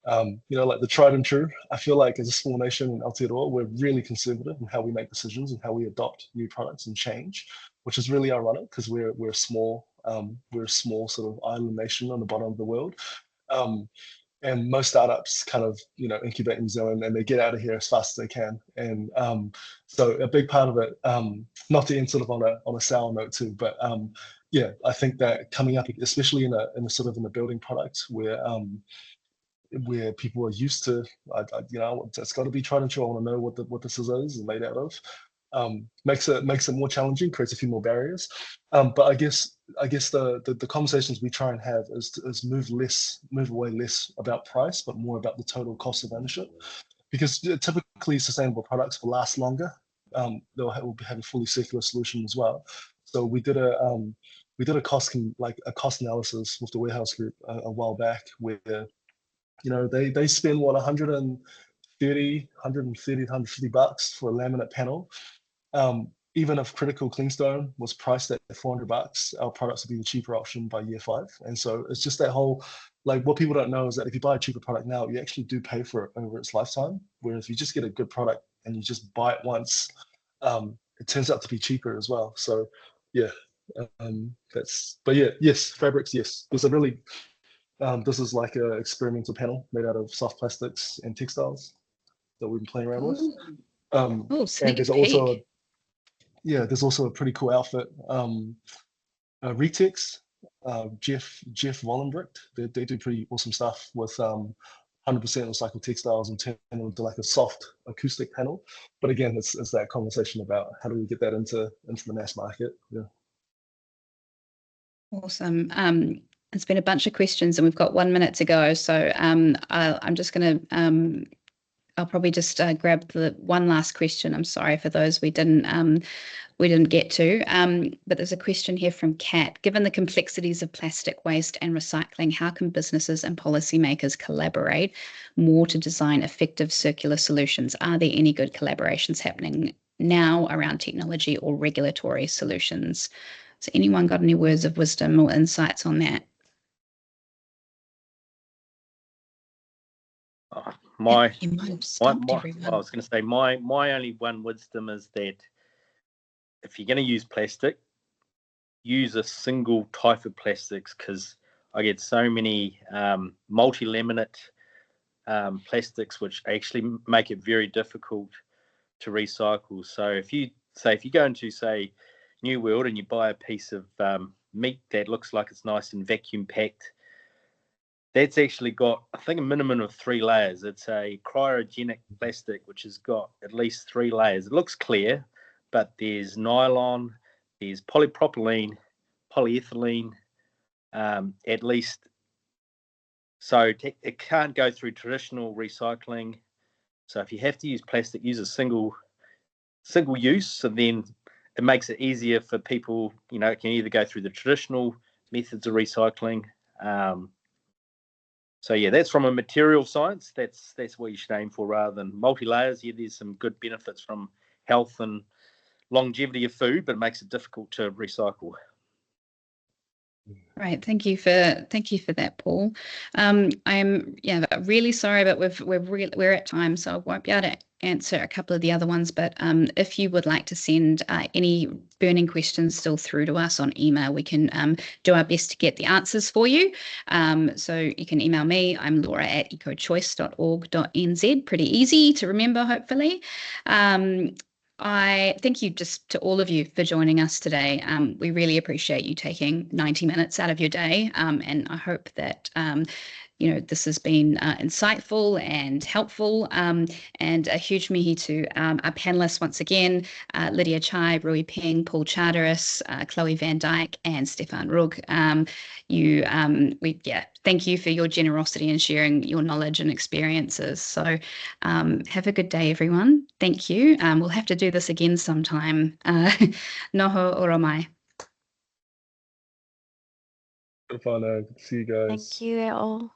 like the tried and true. I feel like as a small nation in Aotearoa, we're really conservative in how we make decisions and how we adopt new products and change, which is really ironic because we're a small sort of island nation on the bottom of the world. And most startups kind of incubate in New Zealand and they get out of here as fast as they can. And so a big part of it, not to end sort of on a sour note too, but yeah, I think that coming up, especially in a building product where people are used to, it's got to be tried and true. I want to know what this is made out of. Makes it more challenging, creates a few more barriers. But I guess the conversations we try and have is move away less about price, but more about the total cost of ownership. Because typically sustainable products will last longer. They'll have a fully circular solution as well. So we did a cost analysis with the Warehouse Group a while back, where they spend what $130 to $150 for a laminate panel. Even if Critical Cleanstone was priced at $400, our products would be the cheaper option by year 5. And so it's just that whole, like, what people don't know is that if you buy a cheaper product now, you actually do pay for it over its lifetime. Whereas if you just get a good product and you just buy it once, it turns out to be cheaper as well. So yeah, But yeah, yes, fabrics, yes. There's a really, this is like an experimental panel made out of soft plastics and textiles that we've been playing around with. Oh, And sneak there's peek. also, there's also a pretty cool outfit. Retex, Jeff Vollenbricht, they do pretty awesome stuff with 100% recycled textiles and turn it into like a soft acoustic panel. But again, it's that conversation about how do we get that into the mass market. Yeah. Awesome. It's been a bunch of questions and we've got 1 minute to go. So I'm just going to, I'll probably just grab the one last question. I'm sorry for those we didn't get to. But there's a question here from Kat. Given the complexities of plastic waste and recycling, how can businesses and policymakers collaborate more to design effective circular solutions? Are there any good collaborations happening now around technology or regulatory solutions? So anyone got any words of wisdom or insights on that? You might have stumped everyone. I was going to say my only one wisdom is that if you're going to use plastic, use a single type of plastics, because I get so many multi-laminate plastics which actually make it very difficult to recycle. So if you go into, say, New World and you buy a piece of meat that looks like it's nice and vacuum packed, that's actually got, I think, a minimum of 3 layers. It's a cryogenic plastic which has got at least 3 layers. It looks clear, but there's nylon, there's polypropylene, polyethylene, at least. So it can't go through traditional recycling. So if you have to use plastic, use a single use, and then it makes it easier for people. It can either go through the traditional methods of recycling. So yeah, that's from a material science. That's what you should aim for, rather than multi-layers. Yeah, there's some good benefits from health and longevity of food, but it makes it difficult to recycle. Right, thank you for that, Paul. I'm really sorry, but we're at time, so I won't be able to answer a couple of the other ones. But if you would like to send any burning questions still through to us on email, we can do our best to get the answers for you. So you can email me. I'm laura@ecochoice.org.nz. Pretty easy to remember, hopefully. I thank you just to all of you for joining us today. We really appreciate you taking 90 minutes out of your day, and I hope that this has been insightful and helpful. And a huge mihi to our panelists once again, Lydia Chai, Rui Peng, Paul Charteris, Chloe Van Dyke, and Stefan Rugg. Thank you for your generosity in sharing your knowledge and experiences. So have a good day, everyone. Thank you. We'll have to do this again sometime. Noho ora mai. Good fun. Good to see you guys. Thank you all.